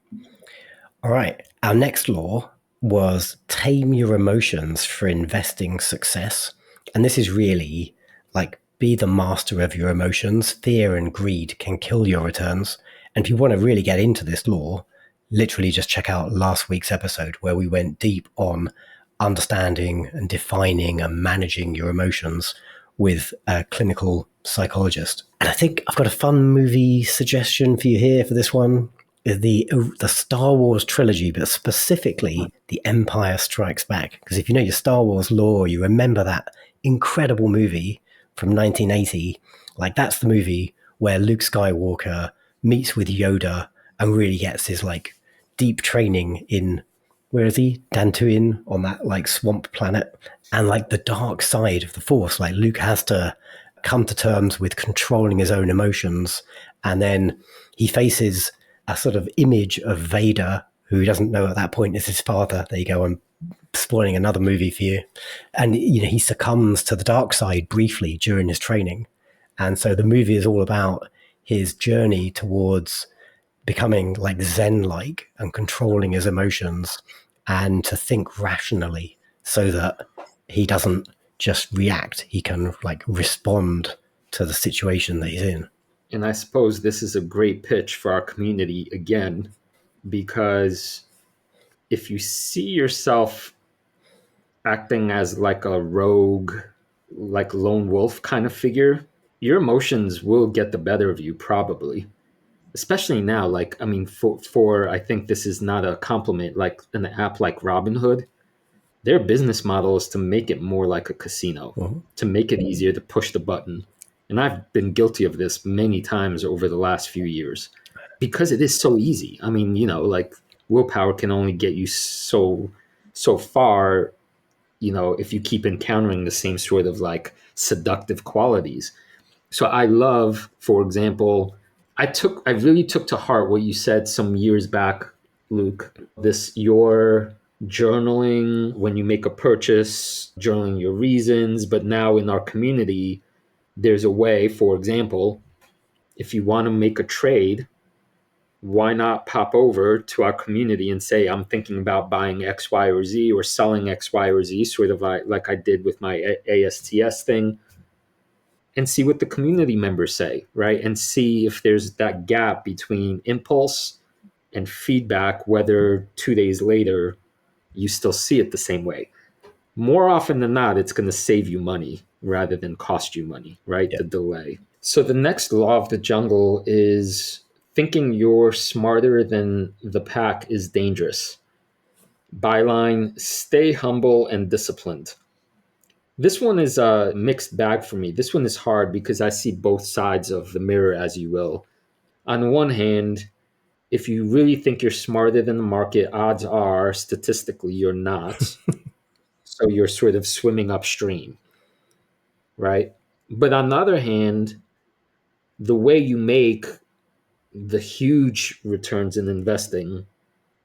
All right. Our next law was tame your emotions for investing success. And this is really like, be the master of your emotions. Fear and greed can kill your returns. And if you want to really get into this law, literally just check out last week's episode where we went deep on understanding and defining and managing your emotions with a clinical psychologist. And I think I've got a fun movie suggestion for you here for this one. The Star Wars trilogy, but specifically The Empire Strikes Back. Because if you know your Star Wars lore, you remember that incredible movie from 1980. Like, that's the movie where Luke Skywalker meets with Yoda and really gets his like deep training in, where is he? Dantooine, on that like swamp planet, and like the dark side of the Force. Like, Luke has to come to terms with controlling his own emotions, and then he faces a sort of image of Vader, who he doesn't know at that point is his father. There you go. I'm spoiling another movie for you. And, you know, he succumbs to the dark side briefly during his training. And so the movie is all about his journey towards becoming like Zen-like and controlling his emotions and to think rationally so that he doesn't just react. He can like respond to the situation that he's in. And I suppose this is a great pitch for our community again, because if you see yourself acting as like a rogue, like lone wolf kind of figure, your emotions will get the better of you probably. Especially now, like, I mean, for I think this is not a compliment, like an app like Robinhood, their business model is to make it more like a casino, to make it easier to push the button. And I've been guilty of this many times over the last few years because it is so easy. I mean, you know, like, willpower can only get you so far, you know, if you keep encountering the same sort of like seductive qualities. So I love, for example, I really took to heart what you said some years back, Luke, this, your journaling when you make a purchase, journaling your reasons. But now in our community, there's a way, for example, if you want to make a trade, why not pop over to our community and say, I'm thinking about buying X, Y, or Z, or selling X, Y, or Z, sort of like I did with my ASTS thing, and see what the community members say, right? And see if there's that gap between impulse and feedback, whether 2 days later you still see it the same way. More often than not, it's going to save you money rather than cost you money, right? Yeah. The delay. So the next law of the jungle is thinking you're smarter than the pack is dangerous. Byline, stay humble and disciplined. This one is a mixed bag for me. This one is hard because I see both sides of the mirror, as you will. On one hand, if you really think you're smarter than the market, odds are statistically you're not. So you're sort of swimming upstream, right? But on the other hand, the way you make the huge returns in investing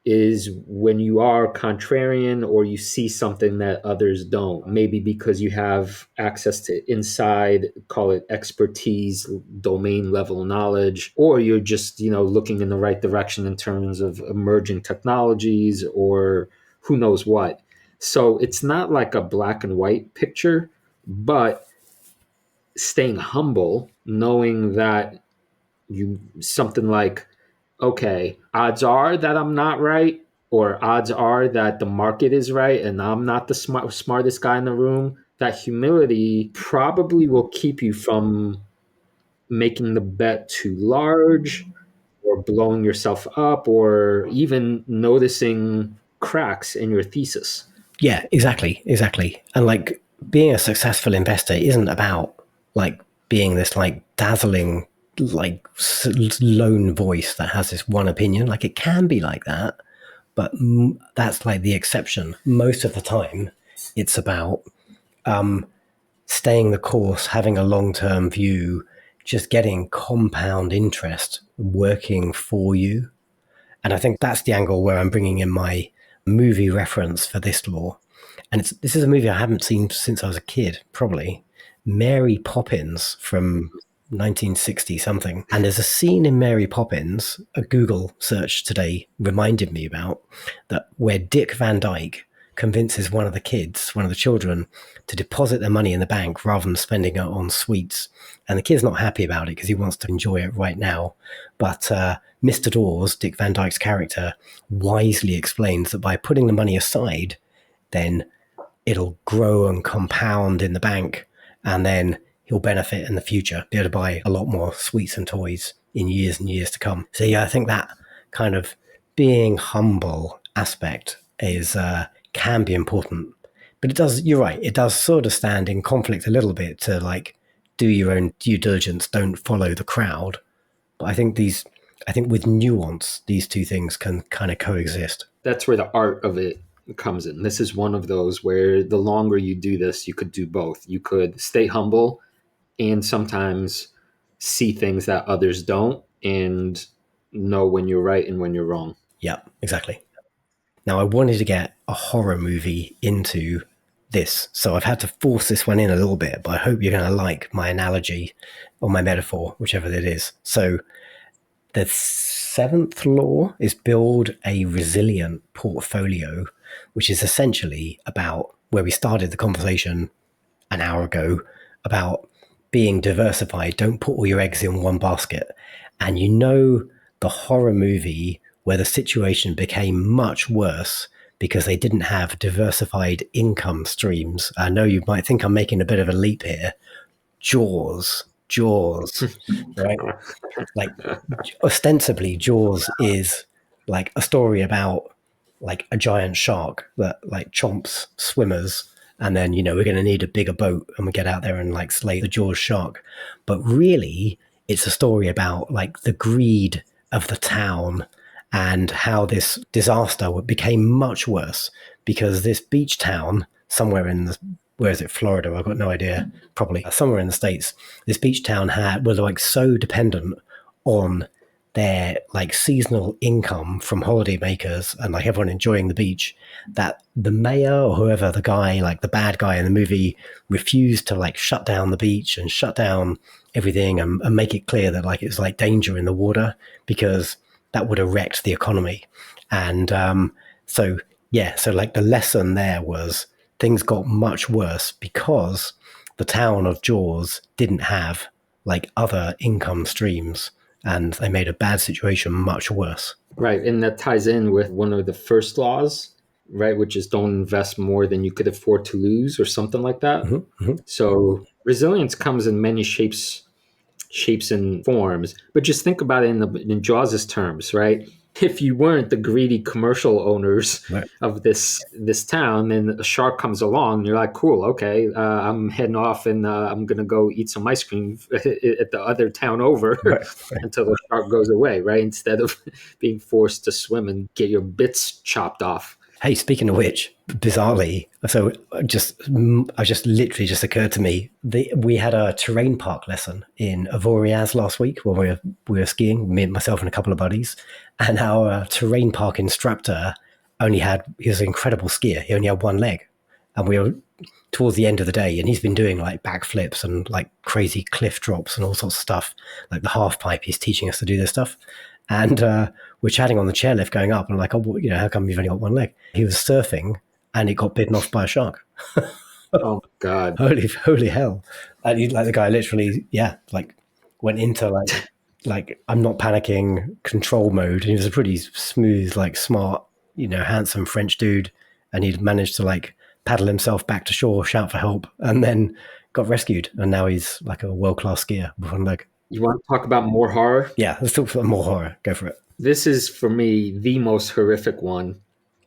is when you are contrarian or you see something that others don't, maybe because you have access to inside, call it expertise, domain level knowledge, or you're just, you know, looking in the right direction in terms of emerging technologies or who knows what. So it's not like a black and white picture, but staying humble, knowing that you something like, okay, odds are that I'm not right, or odds are that the market is right and I'm not the smartest guy in the room. That humility probably will keep you from making the bet too large or blowing yourself up or even noticing cracks in your thesis. Yeah, exactly. And like being a successful investor isn't about like being this like dazzling like lone voice that has this one opinion. Like it can be like that, but that's like the exception. Most of the time, it's about staying the course, having a long-term view, just getting compound interest working for you. And I think that's the angle where I'm bringing in my movie reference for this law. And this is a movie I haven't seen since I was a kid, probably. Mary Poppins from 1960 something. And there's a scene in Mary Poppins, a Google search today reminded me about, that where Dick Van Dyke convinces one of the children, to deposit their money in the bank rather than spending it on sweets. And the kid's not happy about it because he wants to enjoy it right now. But Mr. Dawes, Dick Van Dyke's character, wisely explains that by putting the money aside, then it'll grow and compound in the bank, and then he'll benefit in the future, be able to buy a lot more sweets and toys in years and years to come. So yeah, I think that kind of being humble aspect is can be important. But it does, you're right, it does sort of stand in conflict a little bit to like do your own due diligence, don't follow the crowd. But I think with nuance, these two things can kind of coexist. That's where the art of it comes in. This is one of those where the longer you do this, you could do both. You could stay humble and sometimes see things that others don't and know when you're right and when you're wrong. Yeah, exactly. Now, I wanted to get a horror movie into this, so I've had to force this one in a little bit, but I hope you're going to like my analogy or my metaphor, whichever it is. So the seventh law is build a resilient portfolio, which is essentially about where we started the conversation an hour ago about being diversified. Don't put all your eggs in one basket. And you know, the horror movie where the situation became much worse because they didn't have diversified income streams. I know you might think I'm making a bit of a leap here. Jaws, right? Like ostensibly Jaws is like a story about like a giant shark that like chomps swimmers, and then we're going to need a bigger boat and we get out there and like slay the Jaws shark. But really it's a story about like the greed of the town and how this disaster became much worse because this beach town somewhere in the, where is it, Florida? I've got no idea. Probably somewhere in the States. This beach town was like so dependent on their like seasonal income from holidaymakers and like everyone enjoying the beach that the mayor or whoever, the guy, like the bad guy in the movie, refused to like shut down the beach and shut down everything and make it clear that like it's like danger in the water because that would have wrecked the economy. And so like the lesson there was things got much worse because the town of Jaws didn't have like other income streams and they made a bad situation much worse. Right. And that ties in with one of the first laws, right, which is don't invest more than you could afford to lose or something like that. Mm-hmm. So resilience comes in many shapes and forms, but just think about it in Jaws's terms, right? If you weren't the greedy commercial owners Right. of this town, then a shark comes along, you're like, cool, okay, I'm heading off and I'm going to go eat some ice cream at the other town over Right. until the shark goes away, right? Instead of being forced to swim and get your bits chopped off. Hey, speaking of which, bizarrely, so I just literally just occurred to me, we had a terrain park lesson in Avoriaz last week when we were skiing, myself and a couple of buddies, and our terrain park instructor he was an incredible skier. He only had one leg, and we were towards the end of the day, and he's been doing like backflips and like crazy cliff drops and all sorts of stuff, like the half pipe. He's teaching us to do this stuff. And we're chatting on the chairlift going up. And I'm like, oh, how come you've only got one leg? He was surfing and he got bitten off by a shark. Oh my God. Holy hell. And the guy literally, went into like I'm not panicking control mode. He was a pretty smooth, smart, handsome French dude. And he'd managed to paddle himself back to shore, shout for help, and then got rescued. And now he's like a world-class skier with one leg. You want to talk about more horror? Yeah, let's talk about more horror. Go for it. This is, for me, the most horrific one.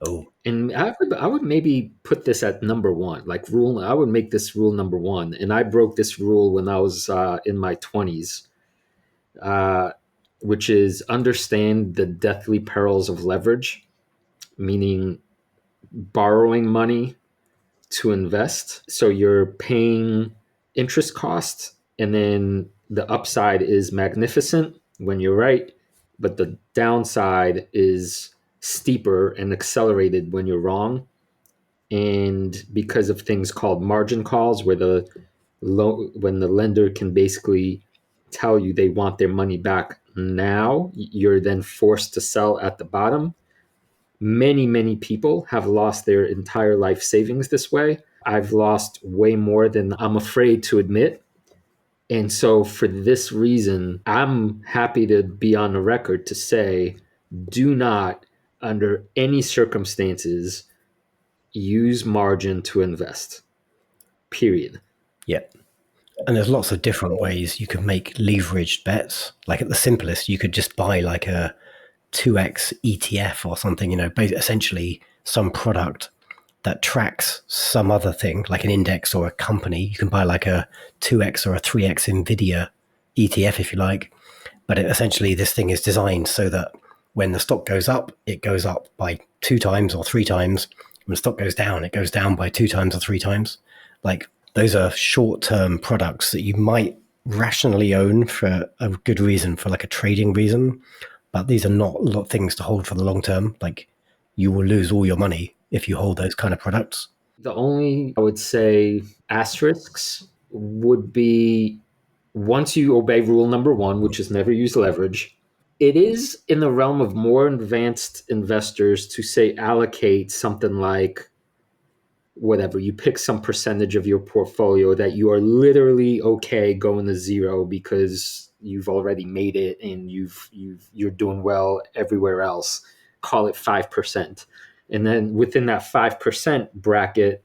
Oh, And I would maybe put this at number one, I would make this rule number one. And I broke this rule when I was in my 20s, which is understand the deathly perils of leverage, meaning borrowing money to invest. So you're paying interest costs, and then the upside is magnificent when you're right, but the downside is steeper and accelerated when you're wrong. And because of things called margin calls, where when the lender can basically tell you they want their money back now, you're then forced to sell at the bottom. Many people have lost their entire life savings this way. I've lost way more than I'm afraid to admit. And so for this reason, I'm happy to be on the record to say, do not, under any circumstances, use margin to invest. Period. yeah. And there's lots of different ways you can make leveraged bets. Like at the simplest, you could just buy like a 2x ETF or something, essentially some product that tracks some other thing, like an index or a company. You can buy like a 2x or a 3x Nvidia ETF if you like. But essentially, this thing is designed so that when the stock goes up, it goes up by 2 times or 3 times. When the stock goes down, it goes down by 2 times or 3 times. Like those are short-term products that you might rationally own for a good reason, for like a trading reason. But these are not a lot of things to hold for the long term. Like you will lose all your money if you hold those kind of products. The only, I would say, asterisks would be once you obey rule number one, which is never use leverage, it is in the realm of more advanced investors to say allocate something like whatever, you pick some percentage of your portfolio that you are literally okay going to zero because you've already made it and you're doing well everywhere else. Call it 5%. And then within that 5% bracket,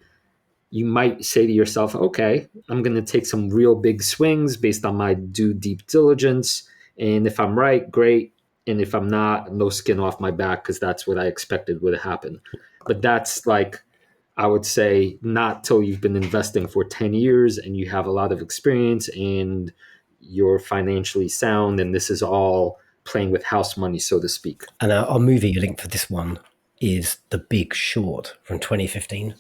you might say to yourself, okay, I'm going to take some real big swings based on my due deep diligence. And if I'm right, great. And if I'm not, no skin off my back because that's what I expected would happen. But that's I would say not till you've been investing for 10 years and you have a lot of experience and you're financially sound. And this is all playing with house money, so to speak. And our movie link for this one is The Big Short from 2015.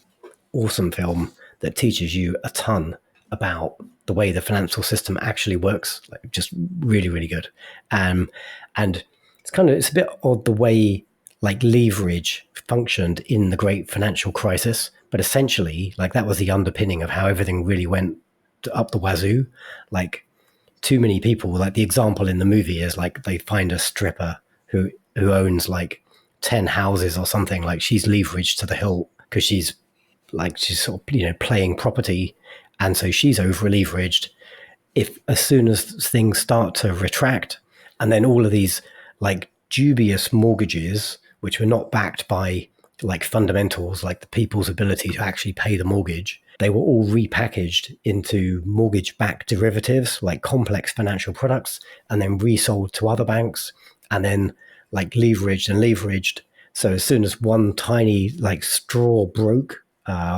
Awesome film that teaches you a ton about the way the financial system actually works. Like just really, really good. And it's a bit odd the way leverage functioned in the great financial crisis, but essentially that was the underpinning of how everything really went up the wazoo. Too many people, the example in the movie is they find a stripper who owns 10 houses or something. She's leveraged to the hilt because she's sort of playing property, and so she's over leveraged. If as soon as things start to retract, and then all of these dubious mortgages which were not backed by fundamentals, the people's ability to actually pay the mortgage, they were all repackaged into mortgage-backed derivatives, complex financial products, and then resold to other banks, and then leveraged. So as soon as one tiny straw broke at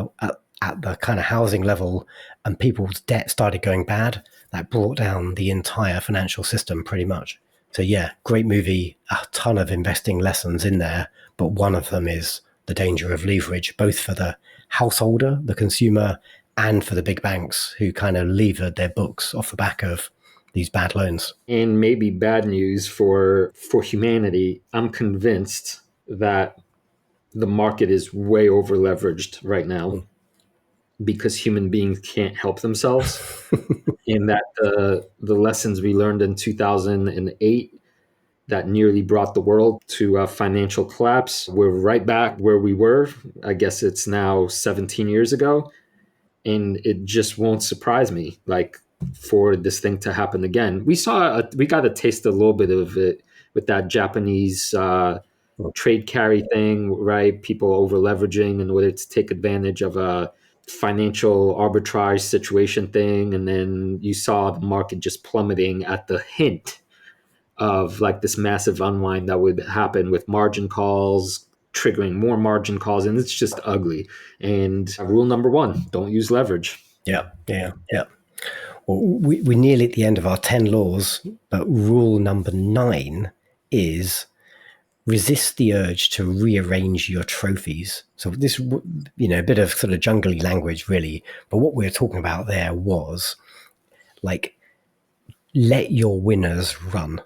the kind of housing level and people's debt started going bad, that brought down the entire financial system pretty much. So yeah, great movie, a ton of investing lessons in there, but one of them is the danger of leverage, both for the householder, the consumer, and for the big banks who kind of levered their books off the back of these bad loans. And maybe bad news for humanity. I'm convinced that the market is way over leveraged right now because human beings can't help themselves. And that the lessons we learned in 2008, that nearly brought the world to a financial collapse. We're right back where we were. I guess it's now 17 years ago. And it just won't surprise me, like, for this thing to happen again. We got to taste a little bit of it with that Japanese trade carry thing, right? People over leveraging in order to take advantage of a financial arbitrage situation thing. And then you saw the market just plummeting at the hint of like this massive unwind that would happen with margin calls, triggering more margin calls. And it's just ugly. And rule number one, don't use leverage. Yeah. Well, we're nearly at the end of our 10 laws, but rule number 9 is resist the urge to rearrange your trophies. So this, a bit of sort of jungly language, really. But what we were talking about there was like, let your winners run.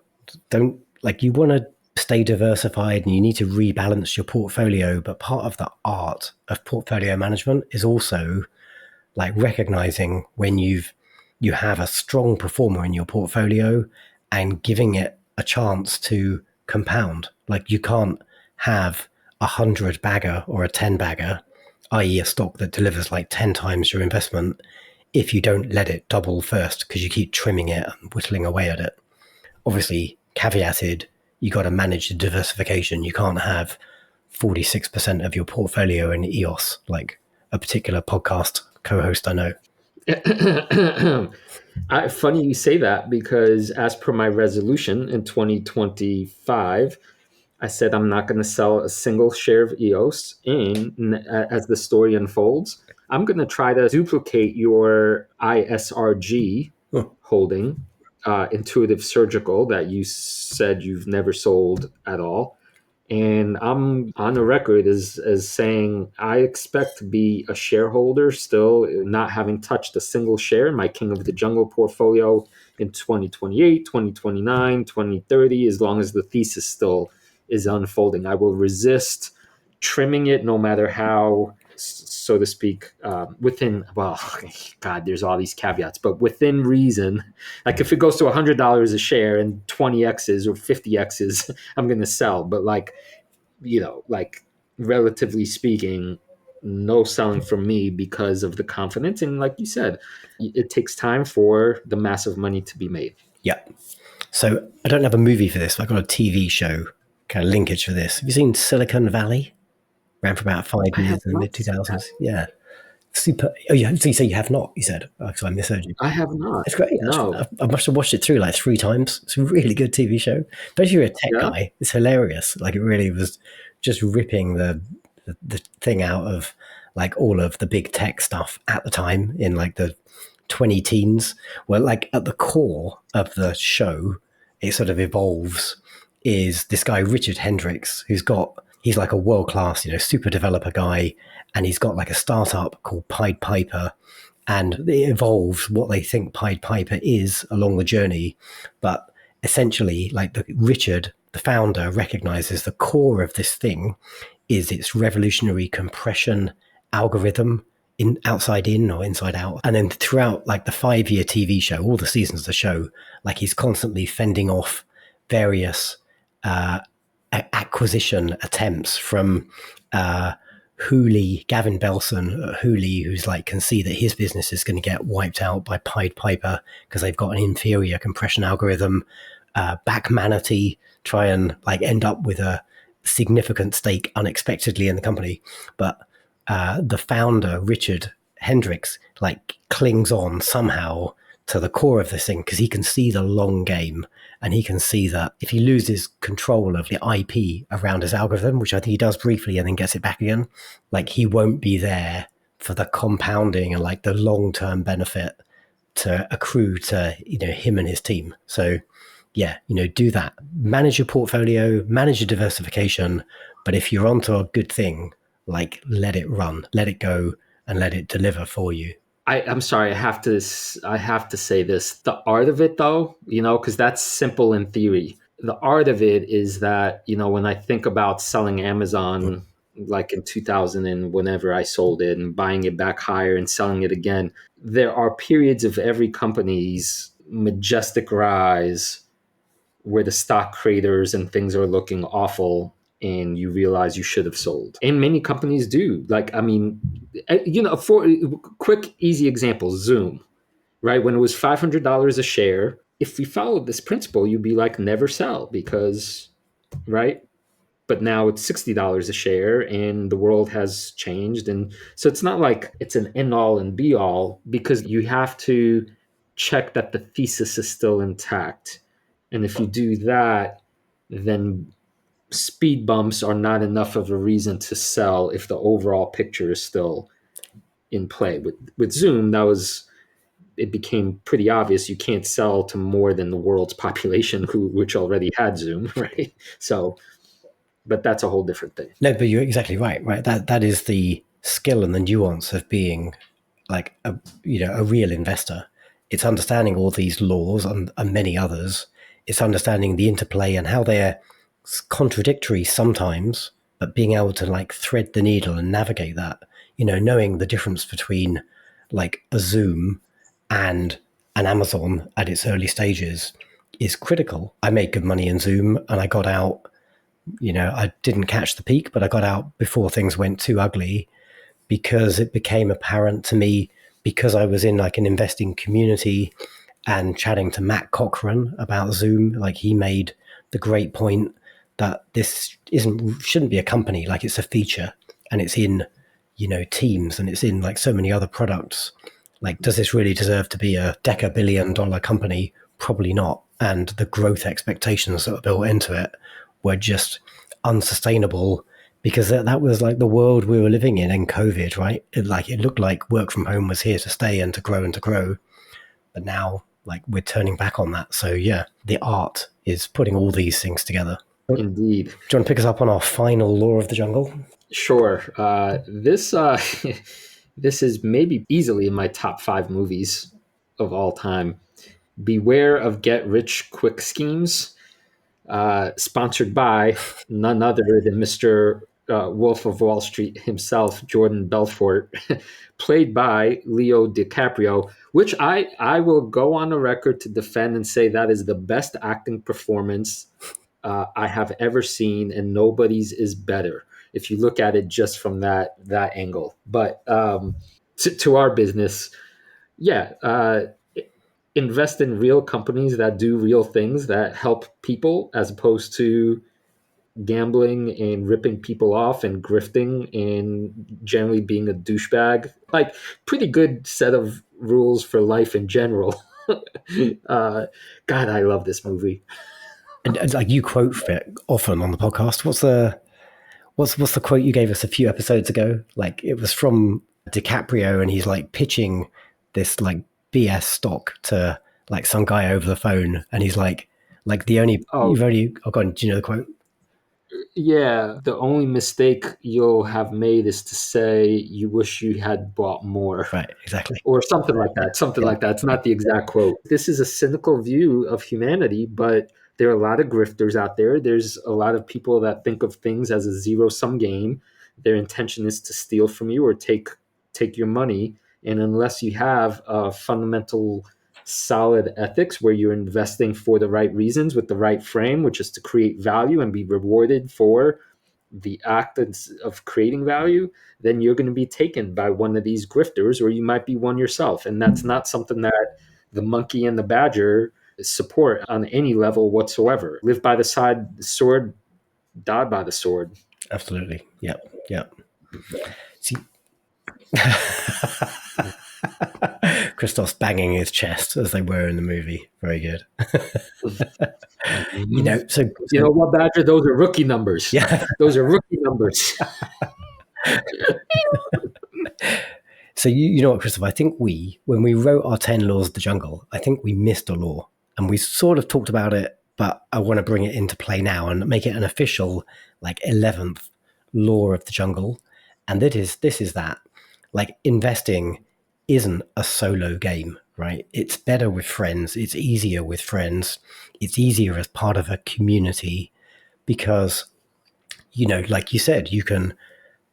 Don't, like, you want to stay diversified and you need to rebalance your portfolio. But part of the art of portfolio management is also like recognizing when you have a strong performer in your portfolio and giving it a chance to compound. Like, you can't have 100 bagger or a 10 bagger, i.e. a stock that delivers like 10 times your investment, if you don't let it double first because you keep trimming it and whittling away at it. Obviously, caveated, you got to manage the diversification. You can't have 46% of your portfolio in EOS, like a particular podcast co-host I know. Funny you say that, because as per my resolution in 2025, I said I'm not going to sell a single share of EOS. And as the story unfolds, I'm going to try to duplicate your ISRG holding, Intuitive Surgical, that you said you've never sold at all. And I'm on the record as saying I expect to be a shareholder still, not having touched a single share in my King of the Jungle portfolio in 2028, 2029, 2030, as long as the thesis still is unfolding. I will resist trimming it, no matter how, so to speak, within, well, God, there's all these caveats, but within reason. Like, if it goes to $100 a share and 20 X's or 50 X's, I'm going to sell. But like relatively speaking, no selling from me because of the confidence. And like you said, it takes time for the massive money to be made. Yeah. So I don't have a movie for this, but I've got a TV show kind of linkage for this. Have you seen Silicon Valley? Ran for about 5 years in the mid 2000s. Yeah. Super. Oh, yeah. So you say you have not, you said. Oh, so I misheard you. I have not. It's great. No. I must have watched it through like 3 times. It's a really good TV show. But if you're a tech guy, it's hilarious. Like, it really was just ripping the thing out of like all of the big tech stuff at the time in like the 20 teens. Well, like at the core of the show, it sort of evolves, is this guy, Richard Hendricks, he's like a world-class, super developer guy. And he's got like a startup called Pied Piper, and it evolves what they think Pied Piper is along the journey. But essentially, like, Richard, the founder, recognizes the core of this thing is its revolutionary compression algorithm, in outside in or inside out. And then throughout like the 5-year TV show, all the seasons of the show, like, he's constantly fending off various acquisition attempts from Hooley, Gavin Belson at Hooley, who's like, can see that his business is going to get wiped out by Pied Piper because they've got an inferior compression algorithm. Back Manatee try and like end up with a significant stake unexpectedly in the company. But the founder, Richard Hendricks, like, clings on somehow to the core of this thing because he can see the long game. And he can see that if he loses control of the IP around his algorithm, which I think he does briefly and then gets it back again, like, he won't be there for the compounding and like the long-term benefit to accrue to, him and his team. So yeah, do that. Manage your portfolio, manage your diversification. But if you're onto a good thing, like, let it run, let it go, and let it deliver for you. I'm sorry, I have to say this. The art of it, though, because that's simple in theory. The art of it is that, when I think about selling Amazon, like in 2000 and whenever I sold it, and buying it back higher and selling it again, there are periods of every company's majestic rise where the stock craters and things are looking awful and you realize you should have sold. And many companies do. Like, I mean, for quick, easy examples, Zoom, right? When it was $500 a share, if we followed this principle, you'd be like, never sell because, right? But now it's $60 a share and the world has changed. And so it's not like it's an end all and be all, because you have to check that the thesis is still intact. And if you do that, then speed bumps are not enough of a reason to sell if the overall picture is still in play. With Zoom, it became pretty obvious you can't sell to more than the world's population which already had Zoom, right? So, but that's a whole different thing. No, but you're exactly right. That is the skill and the nuance of being like a real investor. It's understanding all these laws and many others. It's understanding the interplay and how they're contradictory sometimes, but being able to like thread the needle and navigate that. Knowing the difference between like a Zoom and an Amazon at its early stages is critical. I made good money in Zoom and I got out. I didn't catch the peak, but I got out before things went too ugly, because it became apparent to me, because I was in like an investing community and chatting to Matt Cochran about Zoom. Like, he made the great point that this shouldn't be a company, like it's a feature, and it's in, Teams, and it's in like so many other products. Like, does this really deserve to be a deca-billion-dollar company? Probably not. And the growth expectations that were built into it were just unsustainable, because that was like the world we were living in COVID, right? It looked like work from home was here to stay and to grow. But now, like, we're turning back on that. So yeah, the art is putting all these things together. Indeed. Do you want to pick us up on our final law of the jungle? Sure. This is maybe easily in my top 5 movies of all time. Beware of get-rich-quick schemes. Sponsored by none other than Mr. Wolf of Wall Street himself, Jordan Belfort, played by Leo DiCaprio, which I will go on the record to defend and say that is the best acting performance I have ever seen, and nobody's is better if you look at it just from that angle. But to our business, invest in real companies that do real things that help people, as opposed to gambling and ripping people off and grifting and generally being a douchebag. Like, pretty good set of rules for life in general. God, I love this movie. And like, you quote it often on the podcast. What's the quote you gave us a few episodes ago? Like, it was from DiCaprio, and he's like pitching this like BS stock to like some guy over the phone, and he's like the only you've only go on, do you know the quote? Yeah, the only mistake you'll have made is to say you wish you had bought more. Right, exactly. Or something like that. Like that. It's not the exact quote. This is a cynical view of humanity, but there are a lot of grifters out there. There's a lot of people that think of things as a zero-sum game. Their intention is to steal from you or take your money. And unless you have a fundamental solid ethics where you're investing for the right reasons with the right frame, which is to create value and be rewarded for the act of creating value, then you're going to be taken by one of these grifters, or you might be one yourself. And that's not something that the monkey and the badger support on any level whatsoever. Live by the sword, die by the sword. Absolutely. Yep. See, Christoph's banging his chest as they were in the movie. Very good. So you know what, Badger? Those are rookie numbers. Yeah, those are rookie numbers. So you know what, Christoph? I think when we wrote our 10 laws of the jungle, I think we missed a law, and we sort of talked about it, but I want to bring it into play now and make it an official, like, 11th law of the jungle. And this is that, like, investing isn't a solo game, right? It's better with friends. It's easier with friends. It's easier as part of a community because, like you said, you can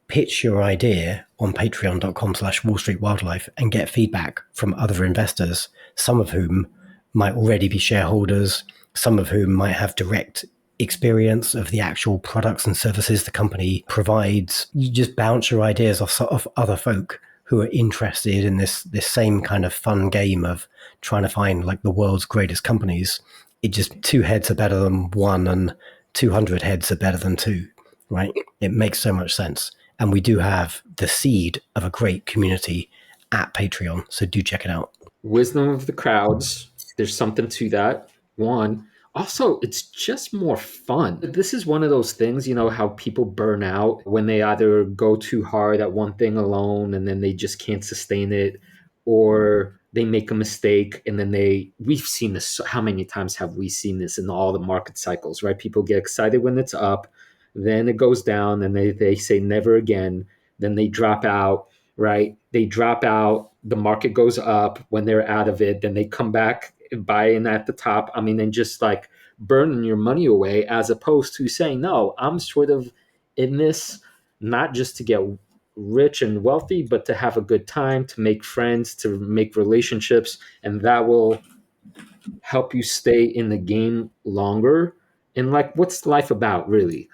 pitch your idea on patreon.com/Wall Street Wildlife and get feedback from other investors, some of whom might already be shareholders, some of whom might have direct experience of the actual products and services the company provides. You just bounce your ideas off other folk who are interested in this same kind of fun game of trying to find like the world's greatest companies. It just, 2 heads are better than 1 and 200 heads are better than 2, right? It makes so much sense. And we do have the seed of a great community at Patreon, so do check it out. Wisdom of the crowds. There's something to that. One. Also, it's just more fun. This is one of those things, you know, how people burn out when they either go too hard at one thing alone and then they just can't sustain it, or they make a mistake and then we've seen this. How many times have we seen this in all the market cycles, right? People get excited when it's up, then it goes down and they say never again. Then they drop out, right? They drop out, the market goes up when they're out of it, then they come back buying at the top. I mean, and just like burning your money away, as opposed to saying, no, I'm sort of in this not just to get rich and wealthy, but to have a good time, to make friends, to make relationships, and that will help you stay in the game longer. And like, what's life about, really?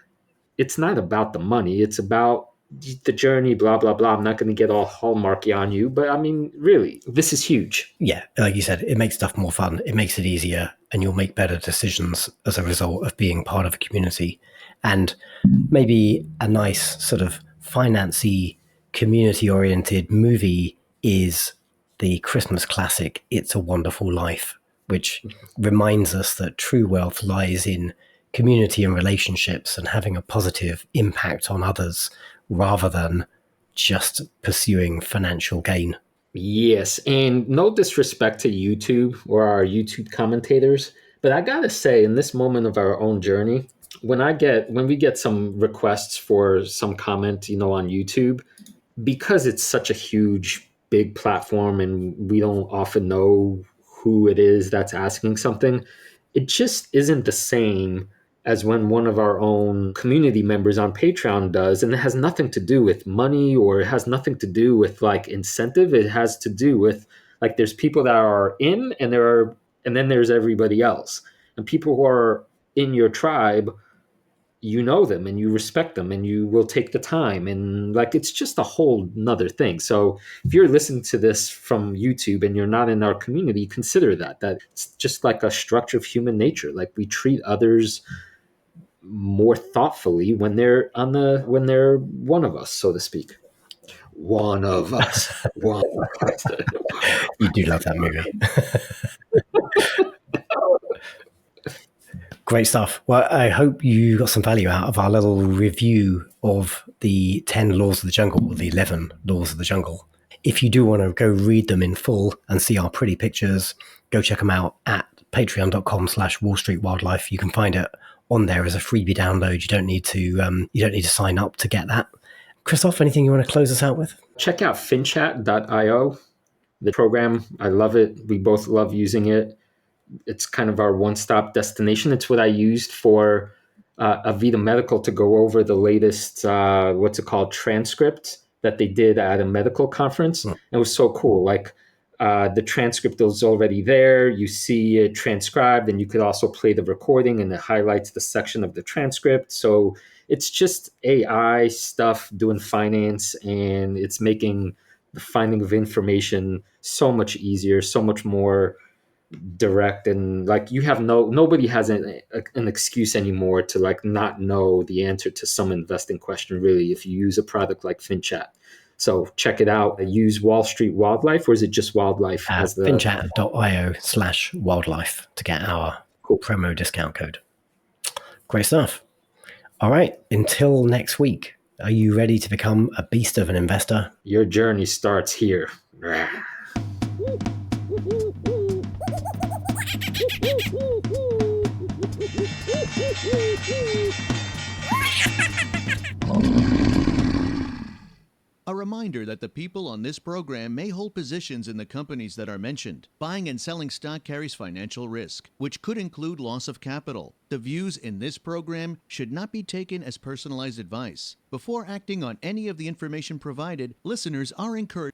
It's not about the money. It's about the journey, blah, blah, blah. I'm not going to get all hallmarky on you, but I mean, really, this is huge. Yeah, like you said, it makes stuff more fun. It makes it easier, and you'll make better decisions as a result of being part of a community. And maybe a nice sort of financy, community-oriented movie is the Christmas classic, It's a Wonderful Life, which reminds us that true wealth lies in community and relationships and having a positive impact on others rather than just pursuing financial gain. Yes, and no disrespect to YouTube or our YouTube commentators, but I gotta say, in this moment of our own journey, when we get some requests for some comment, you know, on YouTube, because it's such a huge, big platform and we don't often know who it is that's asking something, it just isn't the same as when one of our own community members on Patreon does. And it has nothing to do with money, or it has nothing to do with like incentive. It has to do with like, there's people that are in, and then there's everybody else. And people who are in your tribe, you know them and you respect them and you will take the time, and like, it's just a whole nother thing. So if you're listening to this from YouTube and you're not in our community, consider that it's just like a structure of human nature. Like, we treat others more thoughtfully when they're one of us, so to speak. One of us. One of us. You do love that movie. Great stuff. Well, I hope you got some value out of our little review of the 10 laws of the jungle, or the 11 laws of the jungle. If you do want to go read them in full and see our pretty pictures, go check them out at patreon.com/Wall Street Wildlife. You can find it on there as a freebie download. You don't need to sign up to get that. Christoph, anything you want to close us out with? Check out finchat.io, the program. I love it. We both love using it. It's kind of our one-stop destination. It's what I used for Avita Medical to go over the latest, transcript that they did at a medical conference. It was so cool. Like, the transcript was already there. You see it transcribed, and you could also play the recording, and it highlights the section of the transcript. So it's just AI stuff doing finance, and it's making the finding of information so much easier, so much more direct. And like, you have nobody has an excuse anymore to like not know the answer to some investing question, really, if you use a product like FinChat. So check it out. Use Wall Street Wildlife, or is it just Wildlife? As the finchat.io/wildlife to get our promo discount code. Great stuff. All right. Until next week, are you ready to become a beast of an investor? Your journey starts here. A reminder that the people on this program may hold positions in the companies that are mentioned. Buying and selling stock carries financial risk, which could include loss of capital. The views in this program should not be taken as personalized advice. Before acting on any of the information provided, listeners are encouraged